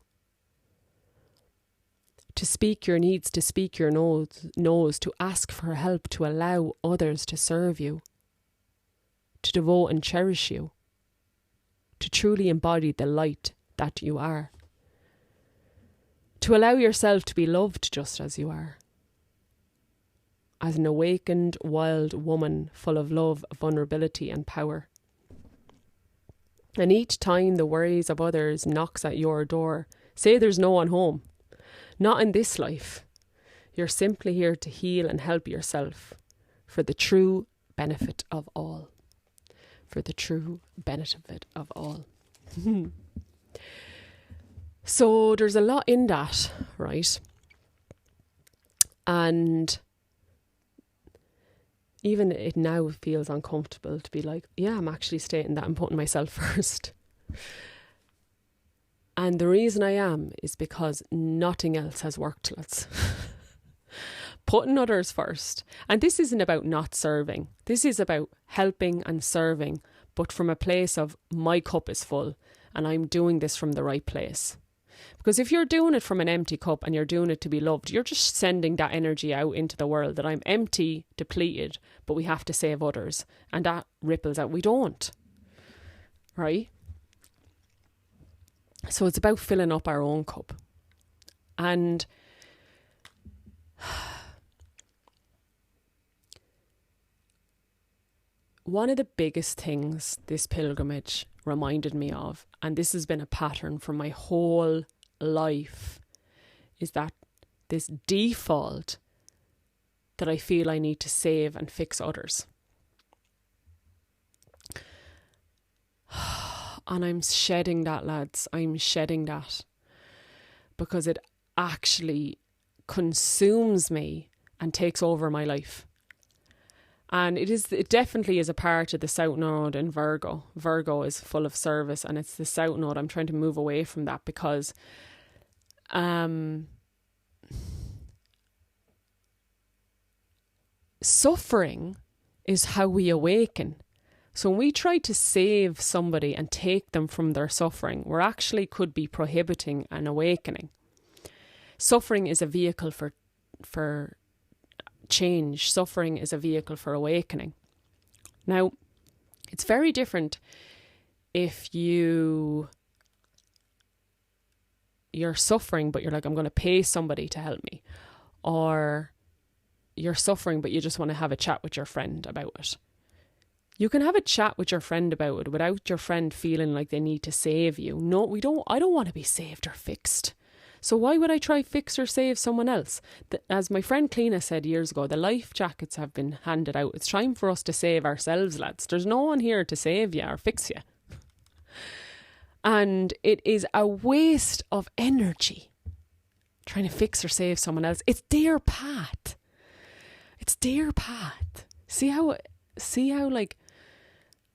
to speak your needs, to speak your no's, to ask for help, to allow others to serve you, to devote and cherish you, to truly embody the light that you are, to allow yourself to be loved just as you are, as an awakened wild woman full of love, vulnerability and power. And each time the worries of others knocks at your door, say there's no one home. Not in this life. You're simply here to heal and help yourself for the true benefit of all. For the true benefit of all. So there's a lot in that, right? And even it now feels uncomfortable to be like, yeah, I'm actually stating that I'm putting myself first. And the reason I am is because nothing else has worked, lads. Putting others first. And this isn't about not serving. This is about helping and serving, but from a place of my cup is full and I'm doing this from the right place. Because if you're doing it from an empty cup and you're doing it to be loved, you're just sending that energy out into the world that I'm empty, depleted, but we have to save others. And that ripples out. We don't. Right? So it's about filling up our own cup. And one of the biggest things this pilgrimage reminded me of, and this has been a pattern for my whole life, is that this default that I feel I need to save and fix others. And I'm shedding that, lads. I'm shedding that. Because it actually consumes me and takes over my life. And it definitely is a part of the South Node in Virgo. Virgo is full of service, and it's the South Node. I'm trying to move away from that because suffering is how we awaken. So when we try to save somebody and take them from their suffering, we actually could be prohibiting an awakening. Suffering is a vehicle for change. Suffering is a vehicle for awakening. Now, it's very different if you're suffering, but you're like, I'm going to pay somebody to help me. Or you're suffering, but you just want to have a chat with your friend about it. You can have a chat with your friend about it without your friend feeling like they need to save you. No, I don't want to be saved or fixed. So why would I try fix or save someone else? As my friend Cleena said years ago, the life jackets have been handed out. It's time for us to save ourselves, lads. There's no one here to save you or fix you. And it is a waste of energy trying to fix or save someone else. It's their path. It's their path. See how like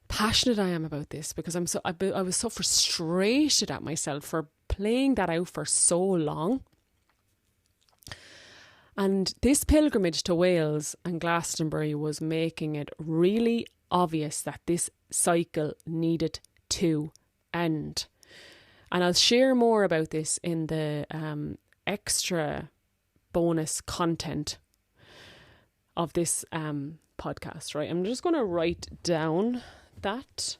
passionate I am about this, because I was so frustrated at myself for playing that out for so long. And this pilgrimage to Wales and Glastonbury was making it really obvious that this cycle needed to end. And I'll share more about this in the extra bonus content of this podcast, right? I'm just going to write down that.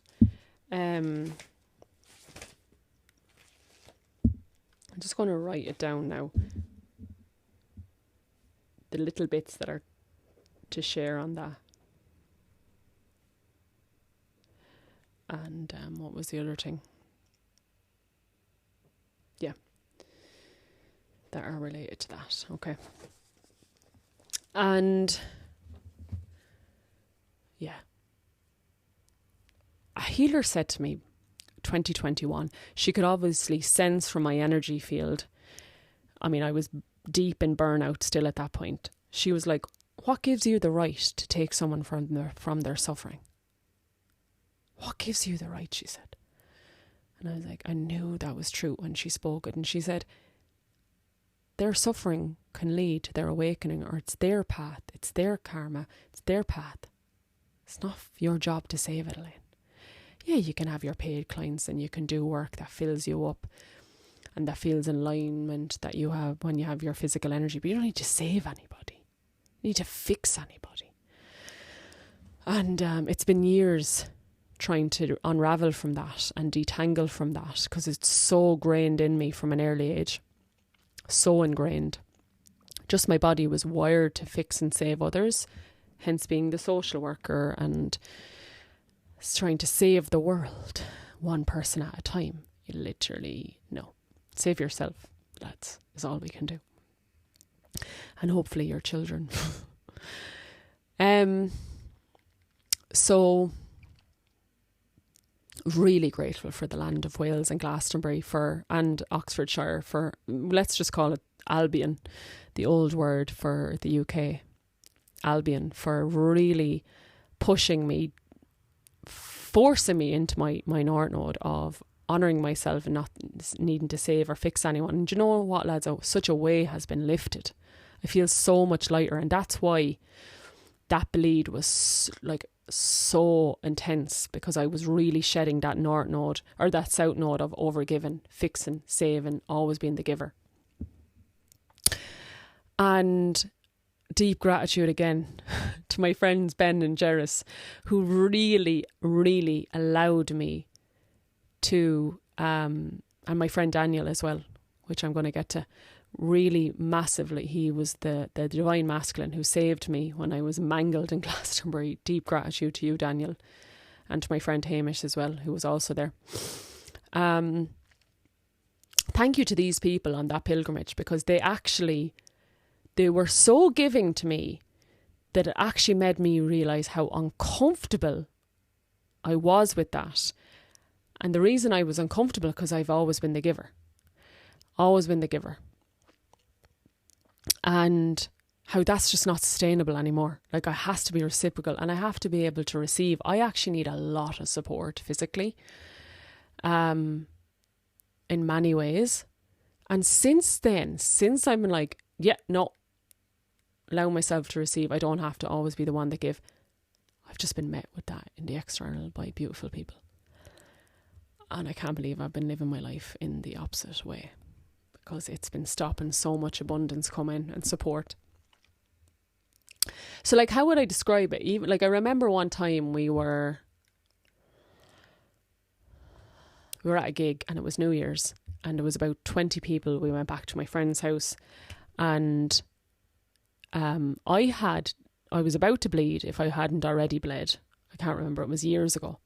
I'm just going to write it down now. The little bits that are to share on that. And what was the other thing? Yeah. That are related to that. Okay. And yeah. A healer said to me, 2021, she could obviously sense from my energy field. I mean, I was deep in burnout still at that point. She was like, what gives you the right to take someone from their suffering? What gives you the right, she said. And I was like, I knew that was true when she spoke it. And she said, their suffering can lead to their awakening, or it's their path, it's their karma, it's their path. It's not your job to save it, Elaine. Yeah, you can have your paid clients and you can do work that fills you up and that feels alignment that you have when you have your physical energy, but you don't need to save anybody. You need to fix anybody. And it's been years trying to unravel from that and detangle from that, because it's so grained in me from an early age. So ingrained. Just my body was wired to fix and save others, hence being the social worker and trying to save the world one person at a time. You literally, no. Save yourself, lads, is all we can do. And hopefully your children. So really grateful for the land of Wales and Glastonbury and Oxfordshire for, let's just call it Albion, the old word for the UK. Albion, for really pushing me, forcing me into my North Node of honouring myself and not needing to save or fix anyone. And do you know what, lads? Such a weight has been lifted. I feel so much lighter, and that's why that bleed was like so intense, because I was really shedding that North Node or that South Node of overgiving, fixing, saving, always being the giver. And deep gratitude again to my friends Ben and Jerris, who really, really allowed me to, and my friend Daniel as well, which I'm going to get to, really massively. He was the divine masculine who saved me when I was mangled in Glastonbury. Deep gratitude to you, Daniel, and to my friend Hamish as well, who was also there. Thank you to these people on that pilgrimage, because they were so giving to me that it actually made me realise how uncomfortable I was with that. And the reason I was uncomfortable, because I've always been the giver. Always been the giver. And how that's just not sustainable anymore. Like, I has to be reciprocal and I have to be able to receive. I actually need a lot of support physically, in many ways. And since I'm like, yeah, no, allow myself to receive. I don't have to always be the one that give. I've just been met with that in the external by beautiful people. And I can't believe I've been living my life in the opposite way. because it's been stopping so much abundance come in and support. So like, how would I describe it? Even like, I remember one time we were at a gig and it was New Year's and there was about 20 people. We went back to my friend's house and I was about to bleed if I hadn't already bled. I can't remember, it was years ago.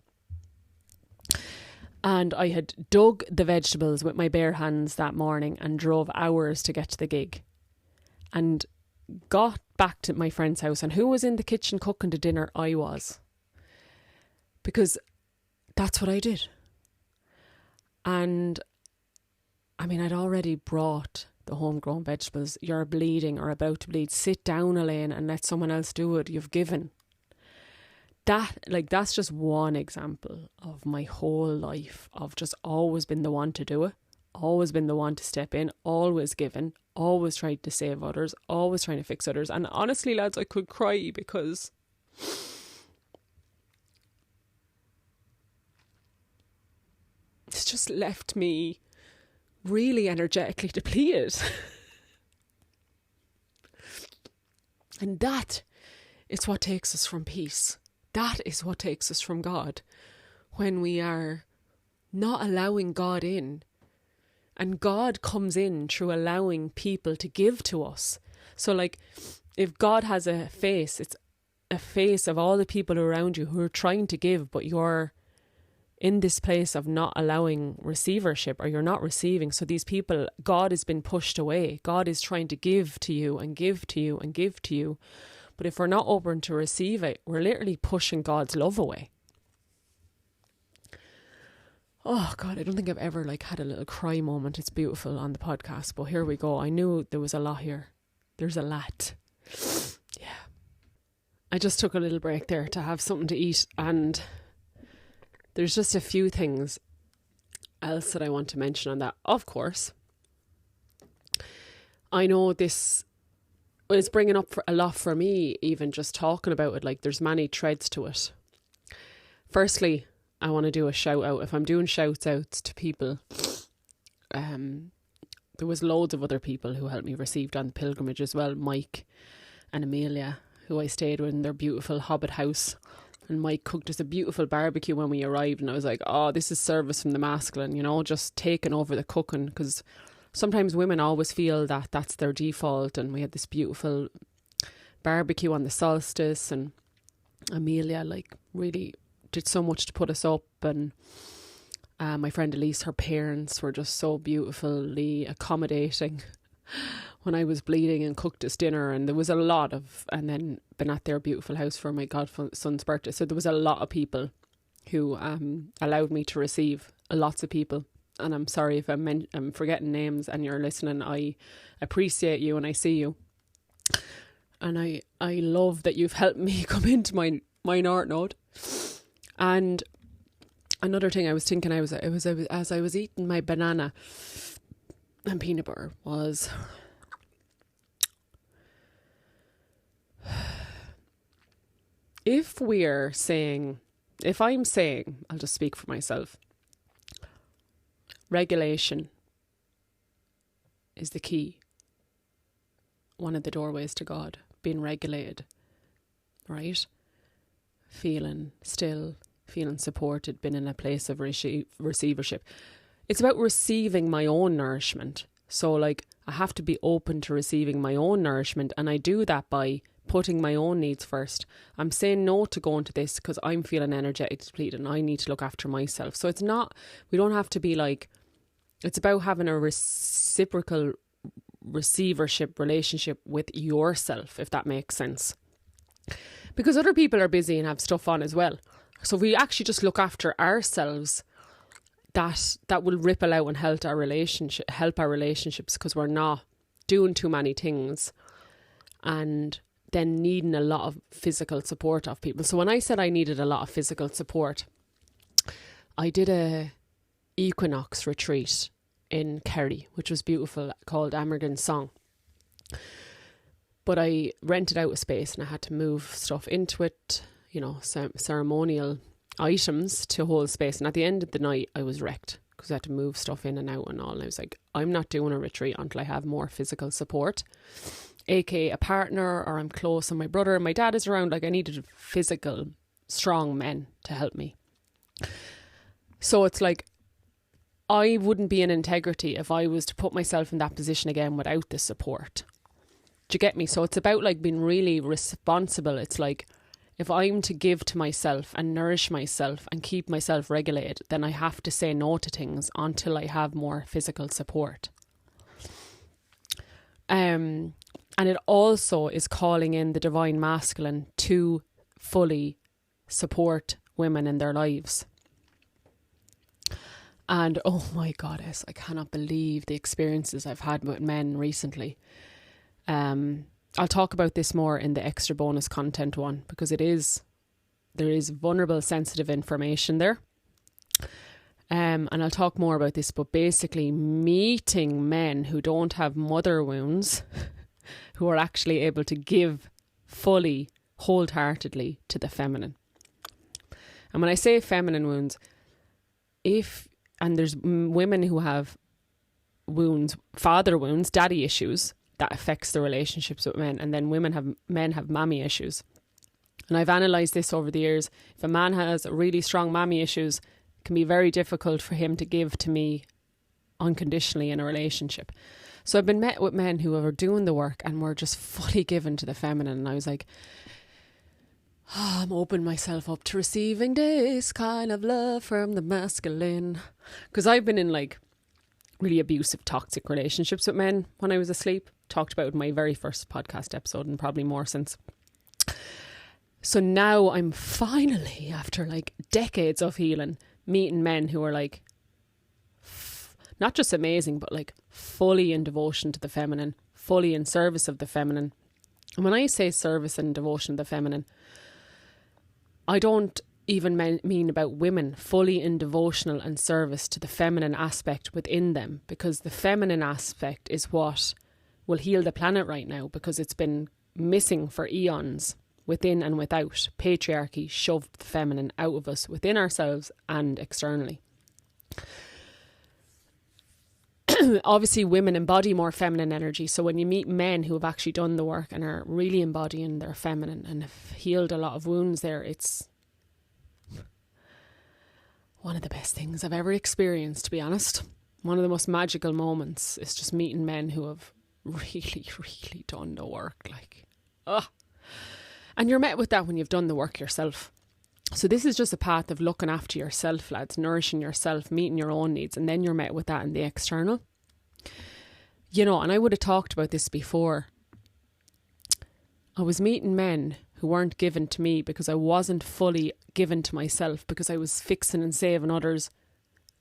And I had dug the vegetables with my bare hands that morning and drove hours to get to the gig. And got back to my friend's house, and who was in the kitchen cooking the dinner? I was. Because that's what I did. And I mean, I'd already brought the homegrown vegetables. You're bleeding or about to bleed. Sit down, Elaine, and let someone else do it. You've given. That's just one example of my whole life of just always been the one to do it. Always been the one to step in, always given, always tried to save others, always trying to fix others. And honestly, lads, I could cry because it's just left me really energetically depleted. And that is what takes us from peace. That is what takes us from God. When we are not allowing God in. And God comes in through allowing people to give to us. So like, if God has a face, it's a face of all the people around you who are trying to give, but you're in this place of not allowing receivership, or you're not receiving. So these people, God has been pushed away. God is trying to give to you and give to you and give to you. But if we're not open to receive it, we're literally pushing God's love away. Oh God, I don't think I've ever had a little cry moment. It's beautiful on the podcast, but here we go. I knew there was a lot here. There's a lot. Yeah. I just took a little break there to have something to eat, and there's just a few things else that I want to mention on that. Of course, I know this is bringing up a lot for me, even just talking about it. Like, there's many threads to it. Firstly, I want to do a shout out. If I'm doing shouts outs to people, there was loads of other people who helped me receive on the pilgrimage as well. Mike and Amelia, who I stayed with in their beautiful Hobbit house. And Mike cooked us a beautiful barbecue when we arrived. And I was like, oh, this is service from the masculine, just taking over the cooking. Because sometimes women always feel that that's their default. And we had this beautiful barbecue on the solstice. And Amelia, really did so much to put us up, and my friend Elise, her parents were just so beautifully accommodating when I was bleeding, and cooked us dinner. And there was a lot of, and then been at their beautiful house for my godson's birthday. So there was a lot of people who allowed me to receive, lots of people. And I'm sorry if I'm forgetting names and you're listening. I appreciate you and I see you. And I love that you've helped me come into my North Node. And another thing I was thinking, as I was eating my banana and peanut butter, was if I'm saying, I'll just speak for myself, regulation is the key, one of the doorways to God, being regulated, right? Feeling still, feeling supported, being in a place of receivership. It's about receiving my own nourishment. So I have to be open to receiving my own nourishment, and I do that by putting my own needs first. I'm saying no to going to this because I'm feeling energetic depleted and I need to look after myself. So we don't have to be it's about having a reciprocal receivership relationship with yourself, if that makes sense. Because other people are busy and have stuff on as well. So if we actually just look after ourselves, that will ripple out and help our relationships, because we're not doing too many things and then needing a lot of physical support of people. So when I said I needed a lot of physical support, I did a equinox retreat in Chroí, which was beautiful, called Amergin Song. But I rented out a space and I had to move stuff into it, ceremonial items to hold space. And at the end of the night, I was wrecked, because I had to move stuff in and out and all. And I was like, I'm not doing a retreat until I have more physical support, aka a partner, or I'm close and my brother and my dad is around. Like, I needed physical, strong men to help me. So it's like, I wouldn't be in integrity if I was to put myself in that position again without the support. Do you get me? So it's about like being really responsible. It's like, if I'm to give to myself and nourish myself and keep myself regulated, then I have to say no to things until I have more physical support. And it also is calling in the divine masculine to fully support women in their lives. And oh my goddess, I cannot believe the experiences I've had with men recently. I'll talk about this more in the extra bonus content one, because there is vulnerable, sensitive information there. And I'll talk more about this, but basically meeting men who don't have mother wounds, who are actually able to give fully, wholeheartedly to the feminine. And when I say feminine wounds, and there's women who have wounds, father wounds, daddy issues, that affects the relationships with men. And then men have mommy issues. And I've analysed this over the years. If a man has really strong mommy issues, it can be very difficult for him to give to me unconditionally in a relationship. So I've been met with men who are doing the work and were just fully given to the feminine. And I was like, I'm opening myself up to receiving this kind of love from the masculine. Because I've been in like really abusive, toxic relationships with men when I was asleep. Talked about in my very first podcast episode, and probably more since. So now I'm finally, after like decades of healing, meeting men who are like not just amazing, but like fully in devotion to the feminine, fully in service of the feminine. And when I say service and devotion to the feminine, I don't even mean about women fully in devotional and service to the feminine aspect within them, because the feminine aspect is what will heal the planet right now, because it's been missing for eons within and without. Patriarchy shoved the feminine out of us within ourselves and externally. Obviously, women embody more feminine energy. So when you meet men who have actually done the work and are really embodying their feminine and have healed a lot of wounds there, it's one of the best things I've ever experienced, to be honest. One of the most magical moments is just meeting men who have really, really done the work. And you're met with that when you've done the work yourself. So this is just a path of looking after yourself, lads, nourishing yourself, meeting your own needs, and then you're met with that in the external. You know, and I would have talked about this before. I was meeting men who weren't given to me because I wasn't fully given to myself, because I was fixing and saving others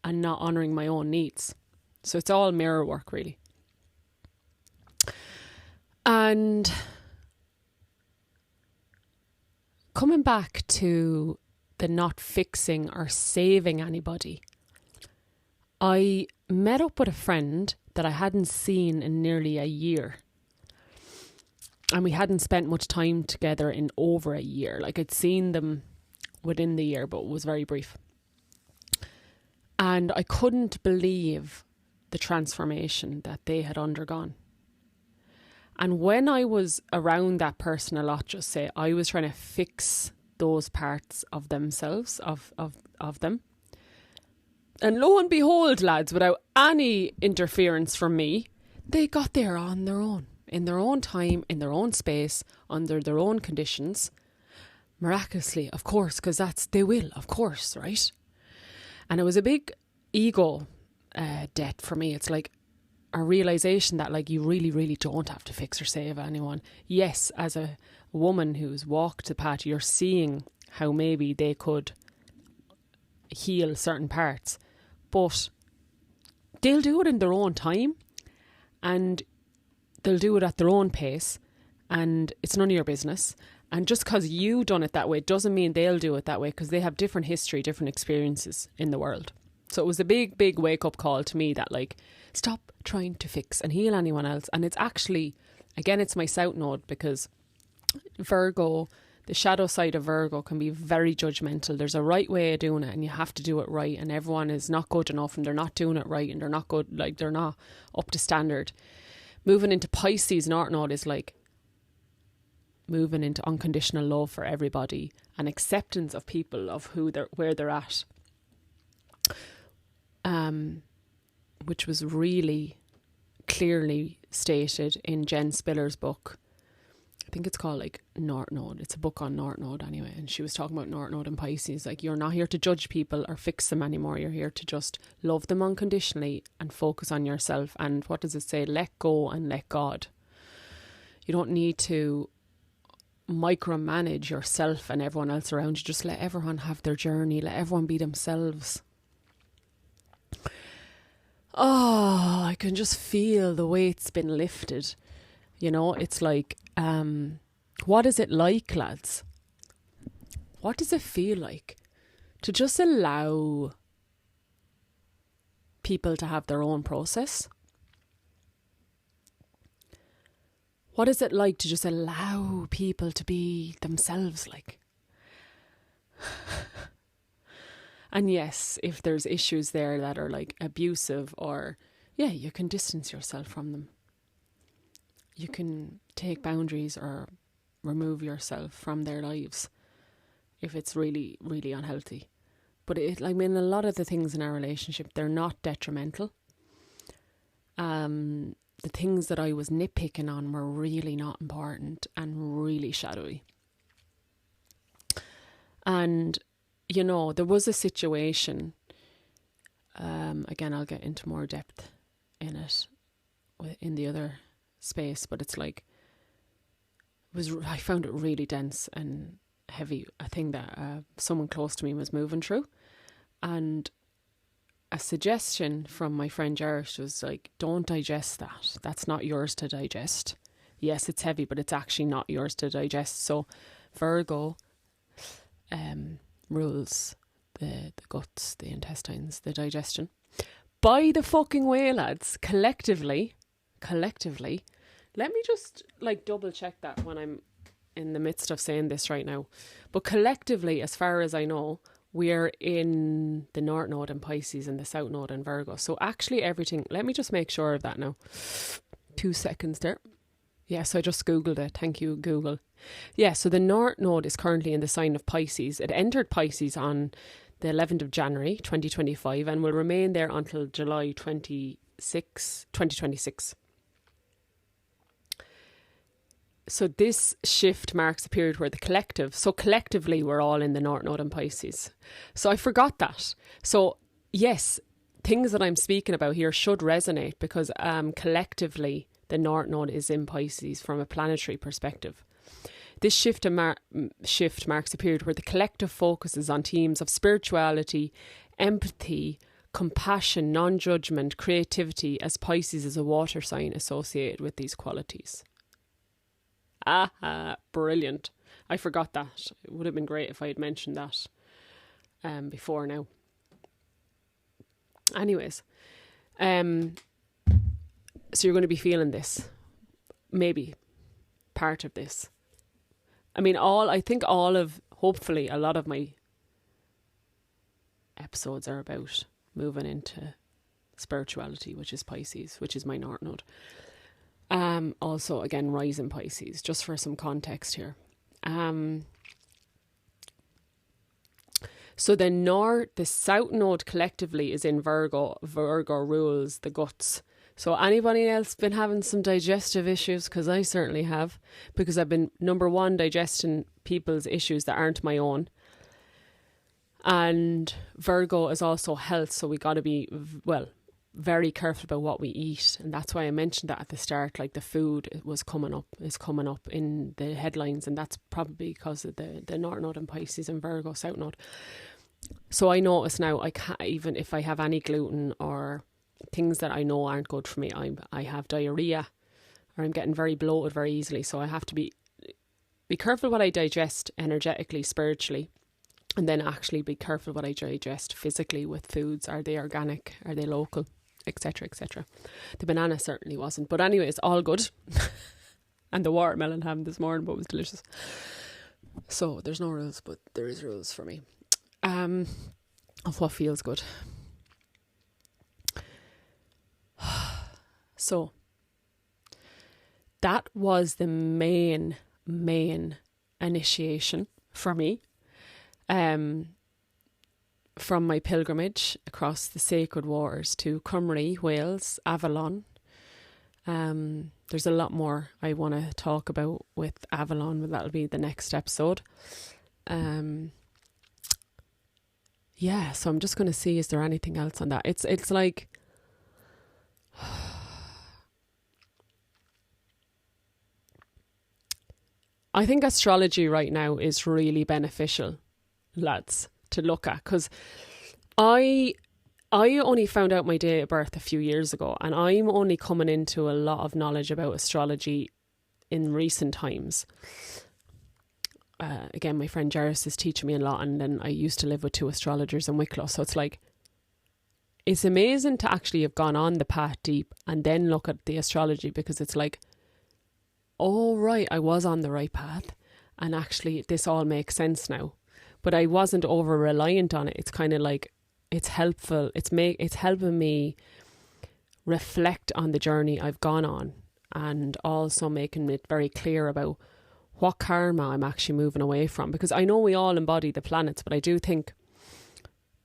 and not honouring my own needs. So it's all mirror work, really. And coming back to the not fixing or saving anybody, I met up with a friend that I hadn't seen in nearly a year. And we hadn't spent much time together in over a year. Like, I'd seen them within the year, but it was very brief. And I couldn't believe the transformation that they had undergone. And when I was around that person a lot, just say, I was trying to fix those parts of themselves, of them. And lo and behold, lads, without any interference from me, they got there on their own, in their own time, in their own space, under their own conditions. Miraculously, of course, because they will, of course, right? And it was a big ego debt for me. It's like a realisation that, like, you really, really don't have to fix or save anyone. Yes, as a woman who's walked the path, you're seeing how maybe they could heal certain parts, but they'll do it in their own time, and they'll do it at their own pace, and it's none of your business. And just because you done it that way doesn't mean they'll do it that way, because they have different history, different experiences in the world. So it was a big, big wake-up call to me that, like, stop trying to fix and heal anyone else. And it's actually, again, it's my south node, because Virgo, the shadow side of Virgo can be very judgmental. There's a right way of doing it and you have to do it right, and everyone is not good enough and they're not doing it right and they're not good, like they're not up to standard. Moving into Pisces North Node is like moving into unconditional love for everybody and acceptance of people, of where they're at. Which was really clearly stated in Jen Spiller's book. I think it's called like North Node. It's a book on North Node anyway. And she was talking about North Node and Pisces. Like, you're not here to judge people or fix them anymore. You're here to just love them unconditionally and focus on yourself. And what does it say? Let go and let God. You don't need to micromanage yourself and everyone else around you. Just let everyone have their journey. Let everyone be themselves. Oh, I can just feel the weight's been lifted. You know, it's like, what is it like, lads? What does it feel like to just allow people to have their own process? What is it like to just allow people to be themselves, like? And yes, if there's issues there that are like abusive, or you can distance yourself from them. You can take boundaries or remove yourself from their lives if it's really, really unhealthy. But a lot of the things in our relationship, they're not detrimental. The things that I was nitpicking on were really not important and really shadowy. And, you know, there was a situation, again, I'll get into more depth in it in the other space, but it's like, I found it really dense and heavy, a thing that someone close to me was moving through. And a suggestion from my friend Jared was like, don't digest that. That's not yours to digest. Yes, it's heavy, but it's actually not yours to digest. So Virgo rules the guts, the intestines, the digestion. By the fucking way, lads, collectively, let me just like double check that when I'm in the midst of saying this right now. But collectively, as far as I know, we're in the North Node and Pisces and the South Node and Virgo. So actually everything, let me just make sure of that now. 2 seconds there. Yes, I just Googled it. Thank you, Google. Yeah, so the North Node is currently in the sign of Pisces. It entered Pisces on the 11th of January 2025 and will remain there until July 2026. So this shift marks a period where collectively we're all in the North Node and Pisces. So I forgot that. So yes, things that I'm speaking about here should resonate because collectively the North Node is in Pisces from a planetary perspective. This shift marks a period where the collective focuses on themes of spirituality, empathy, compassion, non-judgment, creativity, as Pisces is a water sign associated with these qualities. Brilliant. I forgot that. It would have been great if I had mentioned that before now. Anyways, so you're going to be feeling this. Maybe part of this. I mean, hopefully a lot of my episodes are about moving into spirituality, which is Pisces, which is my North Node. Also, again, rise in Pisces, just for some context here. So the South Node collectively is in Virgo. Virgo rules the guts. So anybody else been having some digestive issues? Because I certainly have. Because I've been, number one, digesting people's issues that aren't my own. And Virgo is also health. So we got to be, very careful about what we eat. And that's why I mentioned that at the start. Like the food is coming up in the headlines. And that's probably because of the North Node and Pisces and Virgo, South Node. So I notice now I can't, even if I have any gluten or things that I know aren't good for me, I have diarrhea or I'm getting very bloated very easily. So I have to be careful what I digest energetically, spiritually, and then actually be careful what I digest physically with foods. Are they organic? Are they local? Etc, etc. The banana certainly wasn't. But anyways, all good. And the watermelon ham this morning, but it was delicious. So there's no rules, but there is rules for me. Of what feels good. So that was the main initiation for me. From my pilgrimage across the sacred waters to Chroí, Wales, Avalon. There's a lot more I want to talk about with Avalon, but that'll be the next episode. Yeah, so I'm just going to see, is there anything else on that? It's like, I think astrology right now is really beneficial, lads, to look at, because I only found out my date of birth a few years ago, and I'm only coming into a lot of knowledge about astrology in recent times. Again, my friend Jairus is teaching me a lot, and then I used to live with 2 astrologers in Wicklow, so it's like, it's amazing to actually have gone on the path deep and then look at the astrology, because it's like, oh right, I was on the right path, and actually this all makes sense now. But I wasn't over reliant on it. It's kind of like, it's helpful. It's helping me reflect on the journey I've gone on, and also making it very clear about what karma I'm actually moving away from. Because I know we all embody the planets, but I do think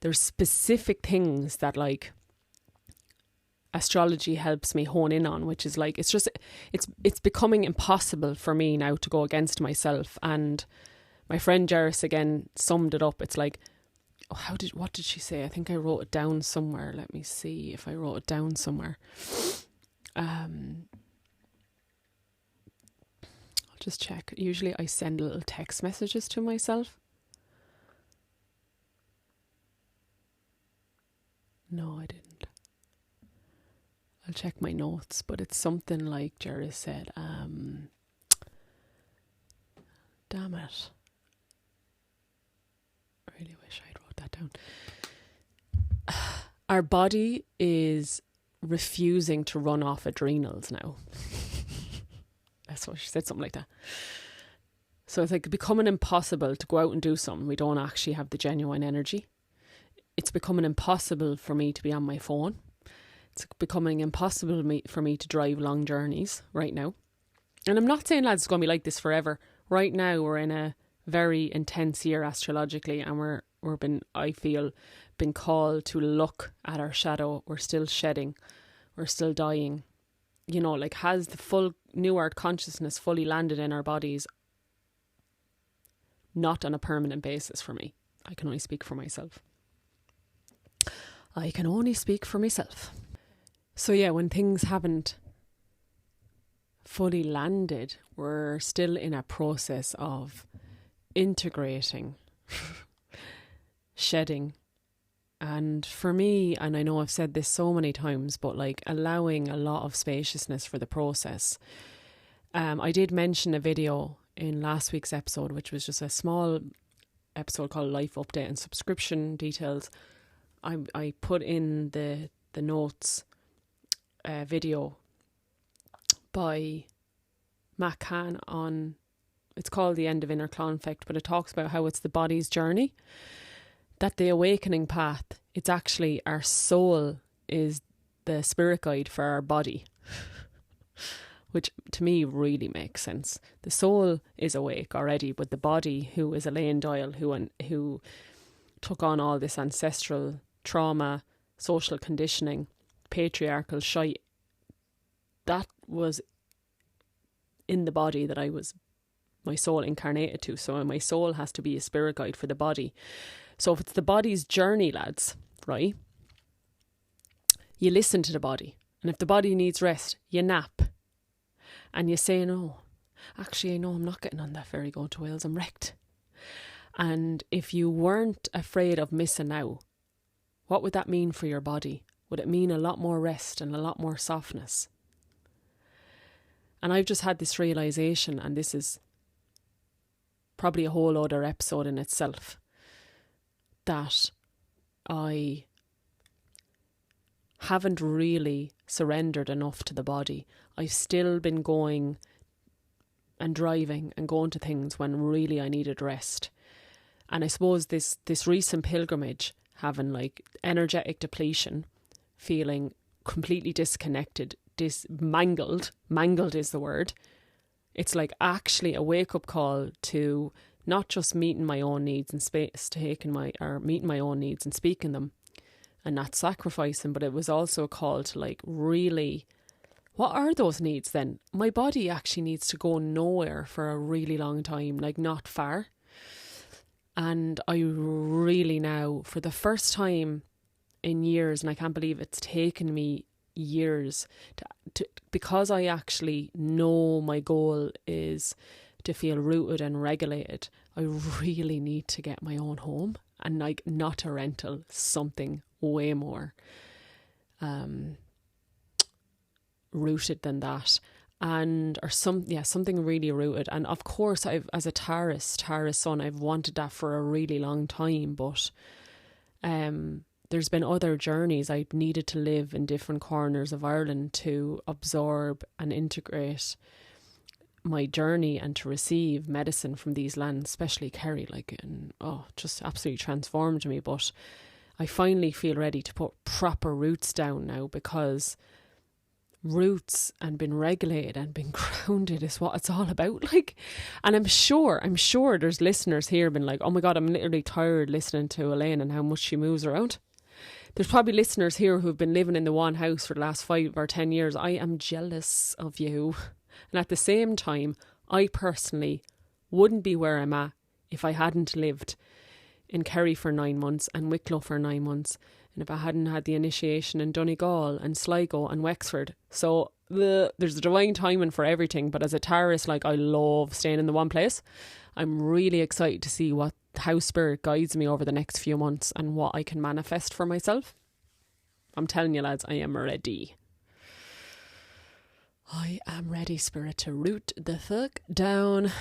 there's specific things that like astrology helps me hone in on, which is like, it's becoming impossible for me now to go against myself. And my friend Jairus again summed it up. It's like, what did she say? I think I wrote it down somewhere. Let me see if I wrote it down somewhere. I'll just check. Usually I send little text messages to myself. No, I didn't. I'll check my notes, but it's something like Jerry said. Damn it. I really wish I'd wrote that down. Our body is refusing to run off adrenals now. That's what she said, something like that. So it's like becoming impossible to go out and do something. We don't actually have the genuine energy. It's becoming impossible for me to be on my phone. It's becoming impossible for me to drive long journeys right now. And I'm not saying, lads, it's going to be like this forever. Right now, we're in a very intense year astrologically, and we're been called to look at our shadow. We're still shedding. We're still dying. You know, like, has the full New Earth consciousness fully landed in our bodies? Not on a permanent basis for me. I can only speak for myself. So yeah, when things haven't fully landed, we're still in a process of integrating, shedding. And for me, and I know I've said this so many times, but like allowing a lot of spaciousness for the process. I did mention a video in last week's episode, which was just a small episode called Life Update and Subscription Details. I put in the notes video by Matt Kahn on, it's called The End of Inner Conflict, but it talks about how it's the body's journey, that the awakening path, it's actually our soul is the spirit guide for our body, which to me really makes sense. The soul is awake already, but the body, who is Elaine Doyle, who took on all this ancestral trauma, social conditioning, patriarchal shite, that was in the body that my soul incarnated to. So my soul has to be a spirit guide for the body. So if it's the body's journey, lads, right, you listen to the body. And if the body needs rest, you nap. And you say, no, actually, no, I'm not getting on that ferry going to Wales, I'm wrecked. And if you weren't afraid of missing out, what would that mean for your body? Would it mean a lot more rest and a lot more softness? And I've just had this realisation, and this is probably a whole other episode in itself, that I haven't really surrendered enough to the body. I've still been going and driving and going to things when really I needed rest. And I suppose this recent pilgrimage, having like energetic depletion, feeling completely disconnected, mangled is the word. It's like actually a wake-up call to not just meeting my own needs and meeting my own needs and speaking them and not sacrificing, but it was also a call to like really, what are those needs then? My body actually needs to go nowhere for a really long time, like not far. And I really now, for the first time in years, and I can't believe it's taken me years to because I actually know my goal is to feel rooted and regulated, I really need to get my own home, and like not a rental, something way more rooted than that, and something really rooted. And of course, I've, as a Taurus son, I've wanted that for a really long time, but there's been other journeys. I've needed to live in different corners of Ireland to absorb and integrate my journey and to receive medicine from these lands, especially Kerry, just absolutely transformed me. But I finally feel ready to put proper roots down now, because roots and being regulated and being grounded is what it's all about. Like, and I'm sure there's listeners here been like, oh my God, I'm literally tired listening to Elaine and how much she moves around. There's probably listeners here who've been living in the one house for the last 5 or 10 years. I am jealous of you. And at the same time, I personally wouldn't be where I'm at if I hadn't lived in Kerry for 9 months and Wicklow for 9 months, and if I hadn't had the initiation in Donegal and Sligo and Wexford. So there's a divine timing for everything. But as a Taurus, like, I love staying in the one place. I'm really excited to see how spirit guides me over the next few months and what I can manifest for myself. I'm telling you, lads, I am ready. I am ready, spirit, to root the fuck down.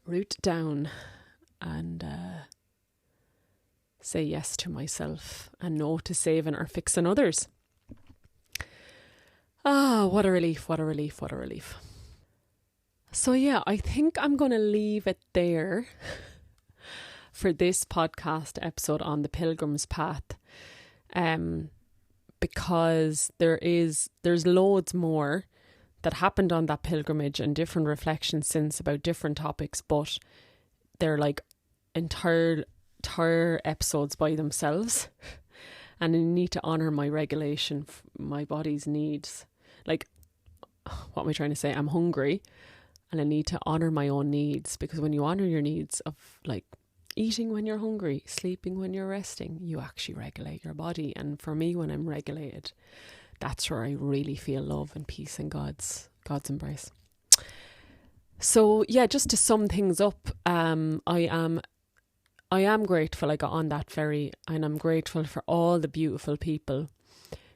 Root down and say yes to myself and no to saving or fixing others. Ah, what a relief, what a relief, what a relief. So yeah, I think I'm going to leave it there for this podcast episode on the Pilgrims path. Because there's loads more that happened on that pilgrimage and different reflections since about different topics, but they're like entire episodes by themselves. And I need to honour my regulation, my body's needs. Like, what am I trying to say? I'm hungry and I need to honour my own needs, because when you honour your needs of like eating when you're hungry, sleeping when you're resting, you actually regulate your body. And for me, when I'm regulated, that's where I really feel love and peace and God's embrace. So yeah, just to sum things up, I am grateful I got on that ferry, and I'm grateful for all the beautiful people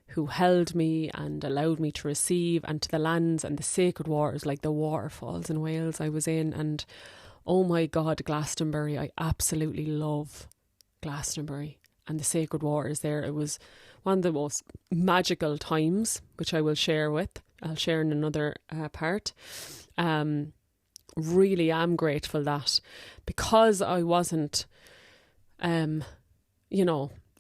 who held me and allowed me to receive, and to the lands and the sacred waters, like the waterfalls in Wales I was in. And oh my God, Glastonbury, I absolutely love Glastonbury and the sacred waters there. It was one of the most magical times, which I'll share in another part. Really am grateful that, because I wasn't,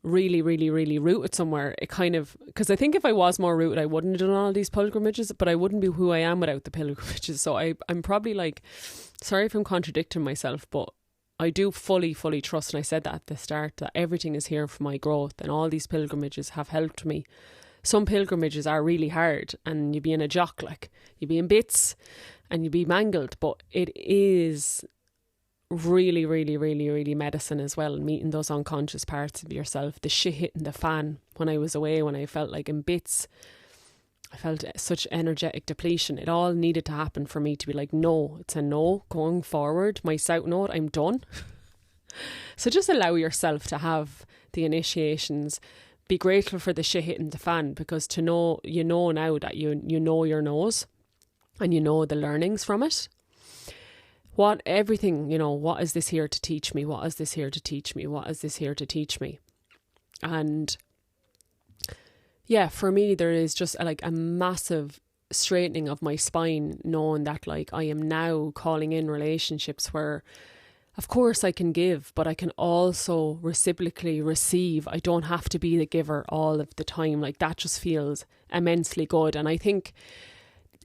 really, really, really rooted somewhere, it kind of, because I think if I was more rooted, I wouldn't have done all these pilgrimages, but I wouldn't be who I am without the pilgrimages. So I'm probably like, sorry if I'm contradicting myself, but I do fully trust, and I said that at the start, that everything is here for my growth, and all these pilgrimages have helped me. Some pilgrimages are really hard and you be in a jock, like you be in bits and you be mangled, but it is really, really, really, really medicine as well, meeting those unconscious parts of yourself. The shit hitting the fan when I was away, when I felt like in bits, I felt such energetic depletion. It all needed to happen for me to be like, no, it's a no, going forward. My south node, I'm done. So just allow yourself to have the initiations. Be grateful for the shit hitting the fan, because to know, now that you know your nose and you know the learnings from it. What is this here to teach me? What is this here to teach me? What is this here to teach me? And yeah, for me, there is just like a massive straightening of my spine, knowing that like I am now calling in relationships where of course I can give, but I can also reciprocally receive. I don't have to be the giver all of the time. Like that just feels immensely good. And I think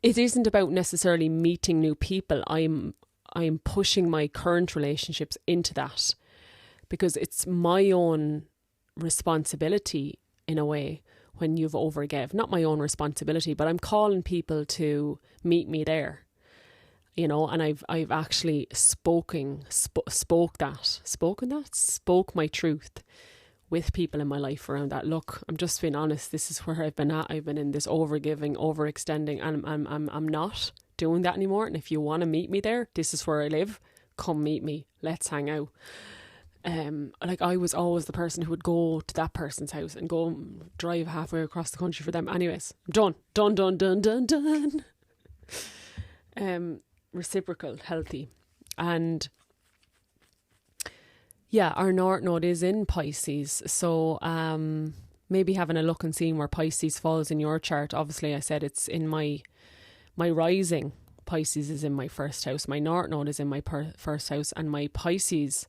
it isn't about necessarily meeting new people. I'm pushing my current relationships into that because it's my own responsibility in a way when you've overgave. Not my own responsibility, but I'm calling people to meet me there. You know, and I've actually spoke my truth with people in my life around that. Look, I'm just being honest. This is where I've been at. I've been in this overgiving, overextending, and I'm not doing that anymore. And if you want to meet me there, this is where I live. Come meet me. Let's hang out. Like I was always the person who would go to that person's house and go drive halfway across the country for them. Anyways, done. Reciprocal, healthy. And yeah, our North Node is in Pisces. So maybe having a look and seeing where Pisces falls in your chart. Obviously, I said it's in my rising. Pisces is in my first house. My North Node is in my first house. And my Pisces,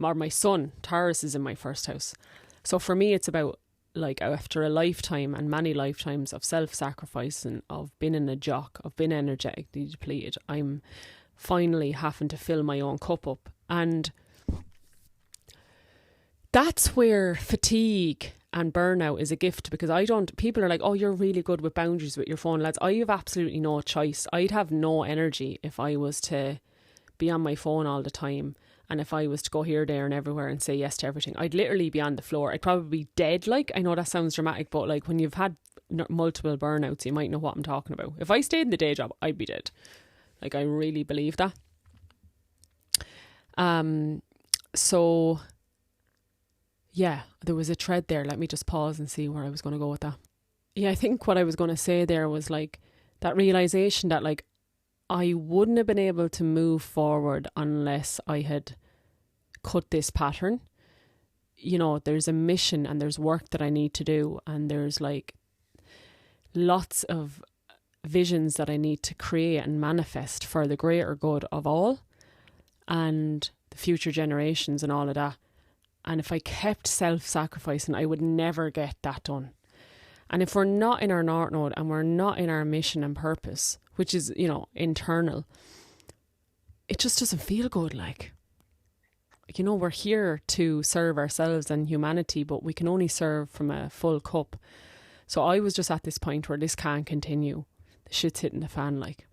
or my sun, Taurus, is in my first house. So for me, it's about like after a lifetime and many lifetimes of self-sacrifice and of being in a jock, of being energetically depleted, I'm finally having to fill my own cup up. And that's where fatigue and burnout is a gift, because people are like, oh, you're really good with boundaries with your phone, lads. I have absolutely no choice. I'd have no energy if I was to be on my phone all the time. And if I was to go here, there and everywhere and say yes to everything, I'd literally be on the floor. I'd probably be dead. Like, I know that sounds dramatic, but like when you've had multiple burnouts, you might know what I'm talking about. If I stayed in the day job, I'd be dead. Like, I really believe that. So yeah, there was a thread there. Let me just pause and see where I was going to go with that. Yeah, I think what I was going to say there was like that realization that like I wouldn't have been able to move forward unless I had cut this pattern. You know, there's a mission and there's work that I need to do, and there's like lots of visions that I need to create and manifest for the greater good of all and the future generations and all of that. And if I kept self-sacrificing, I would never get that done. And if we're not in our North Node and we're not in our mission and purpose, which is, you know, internal, it just doesn't feel good. Like, you know, we're here to serve ourselves and humanity, but we can only serve from a full cup. So I was just at this point where this can't continue. The shit's hitting the fan, like.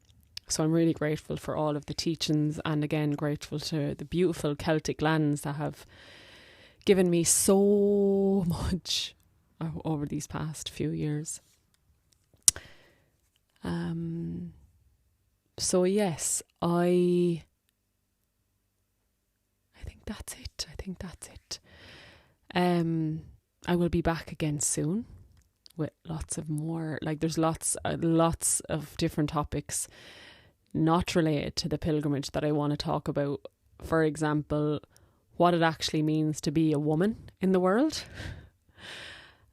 So I'm really grateful for all of the teachings, and again, grateful to the beautiful Celtic lands that have given me so much over these past few years. So yes, I think that's it. I will be back again soon with lots of more, like there's lots of different topics not related to the pilgrimage that I want to talk about. For example, what it actually means to be a woman in the world.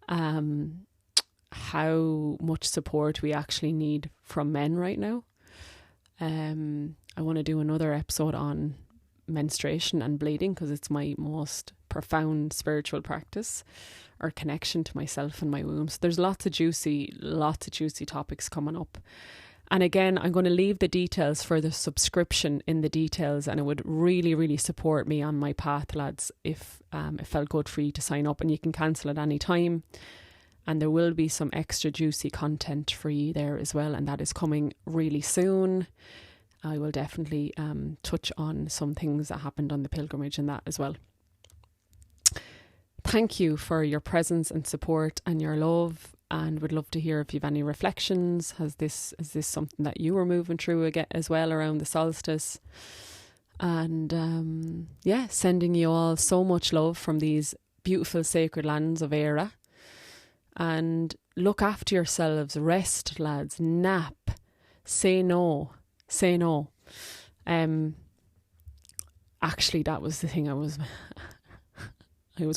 How much support we actually need from men right now. I want to do another episode on menstruation and bleeding, because it's my most profound spiritual practice or connection to myself and my womb. So there's lots of juicy topics coming up. And again, I'm going to leave the details for the subscription in the details, and it would really, really support me on my path, lads, if it felt good for you to sign up. And you can cancel at any time. And there will be some extra juicy content for you there as well, and that is coming really soon. I will definitely touch on some things that happened on the pilgrimage and that as well. Thank you for your presence and support and your love, and would love to hear if you've any reflections. Is this something that you were moving through again as well around the solstice? And yeah, sending you all so much love from these beautiful sacred lands of Éire. And look after yourselves, rest, lads, nap, say no. Actually, that was the thing I was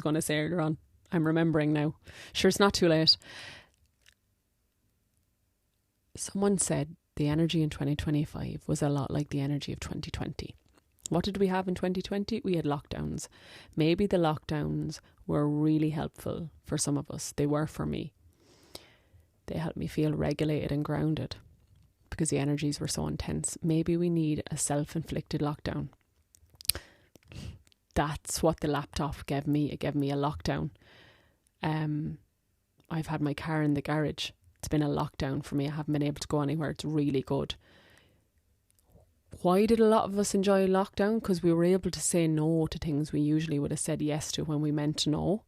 going to say earlier on. I'm remembering now. Sure, it's not too late. Someone said the energy in 2025 was a lot like the energy of 2020. What did we have in 2020? We had lockdowns. Maybe the lockdowns were really helpful for some of us. They were for me. They helped me feel regulated and grounded because the energies were so intense. Maybe we need a self-inflicted lockdown. That's what the laptop gave me. It gave me a lockdown. I've had my car in the garage. It's been a lockdown for me. I haven't been able to go anywhere. It's really good. Why did a lot of us enjoy lockdown? Because we were able to say no to things we usually would have said yes to when we meant no.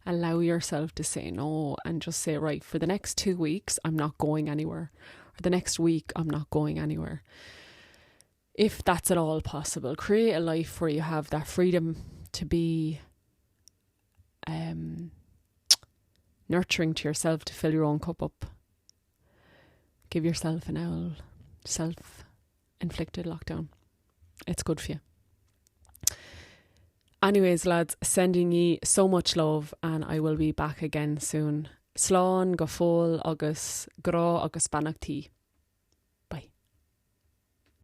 Allow yourself to say no and just say, right, for the next 2 weeks, I'm not going anywhere. Or the next week, I'm not going anywhere. If that's at all possible, create a life where you have that freedom to be nurturing to yourself, to fill your own cup up. Give yourself an owl self-inflicted lockdown. It's good for you. Anyways, lads, sending ye so much love, and I will be back again soon. Slán go fóil agus grá agus bannachtaí.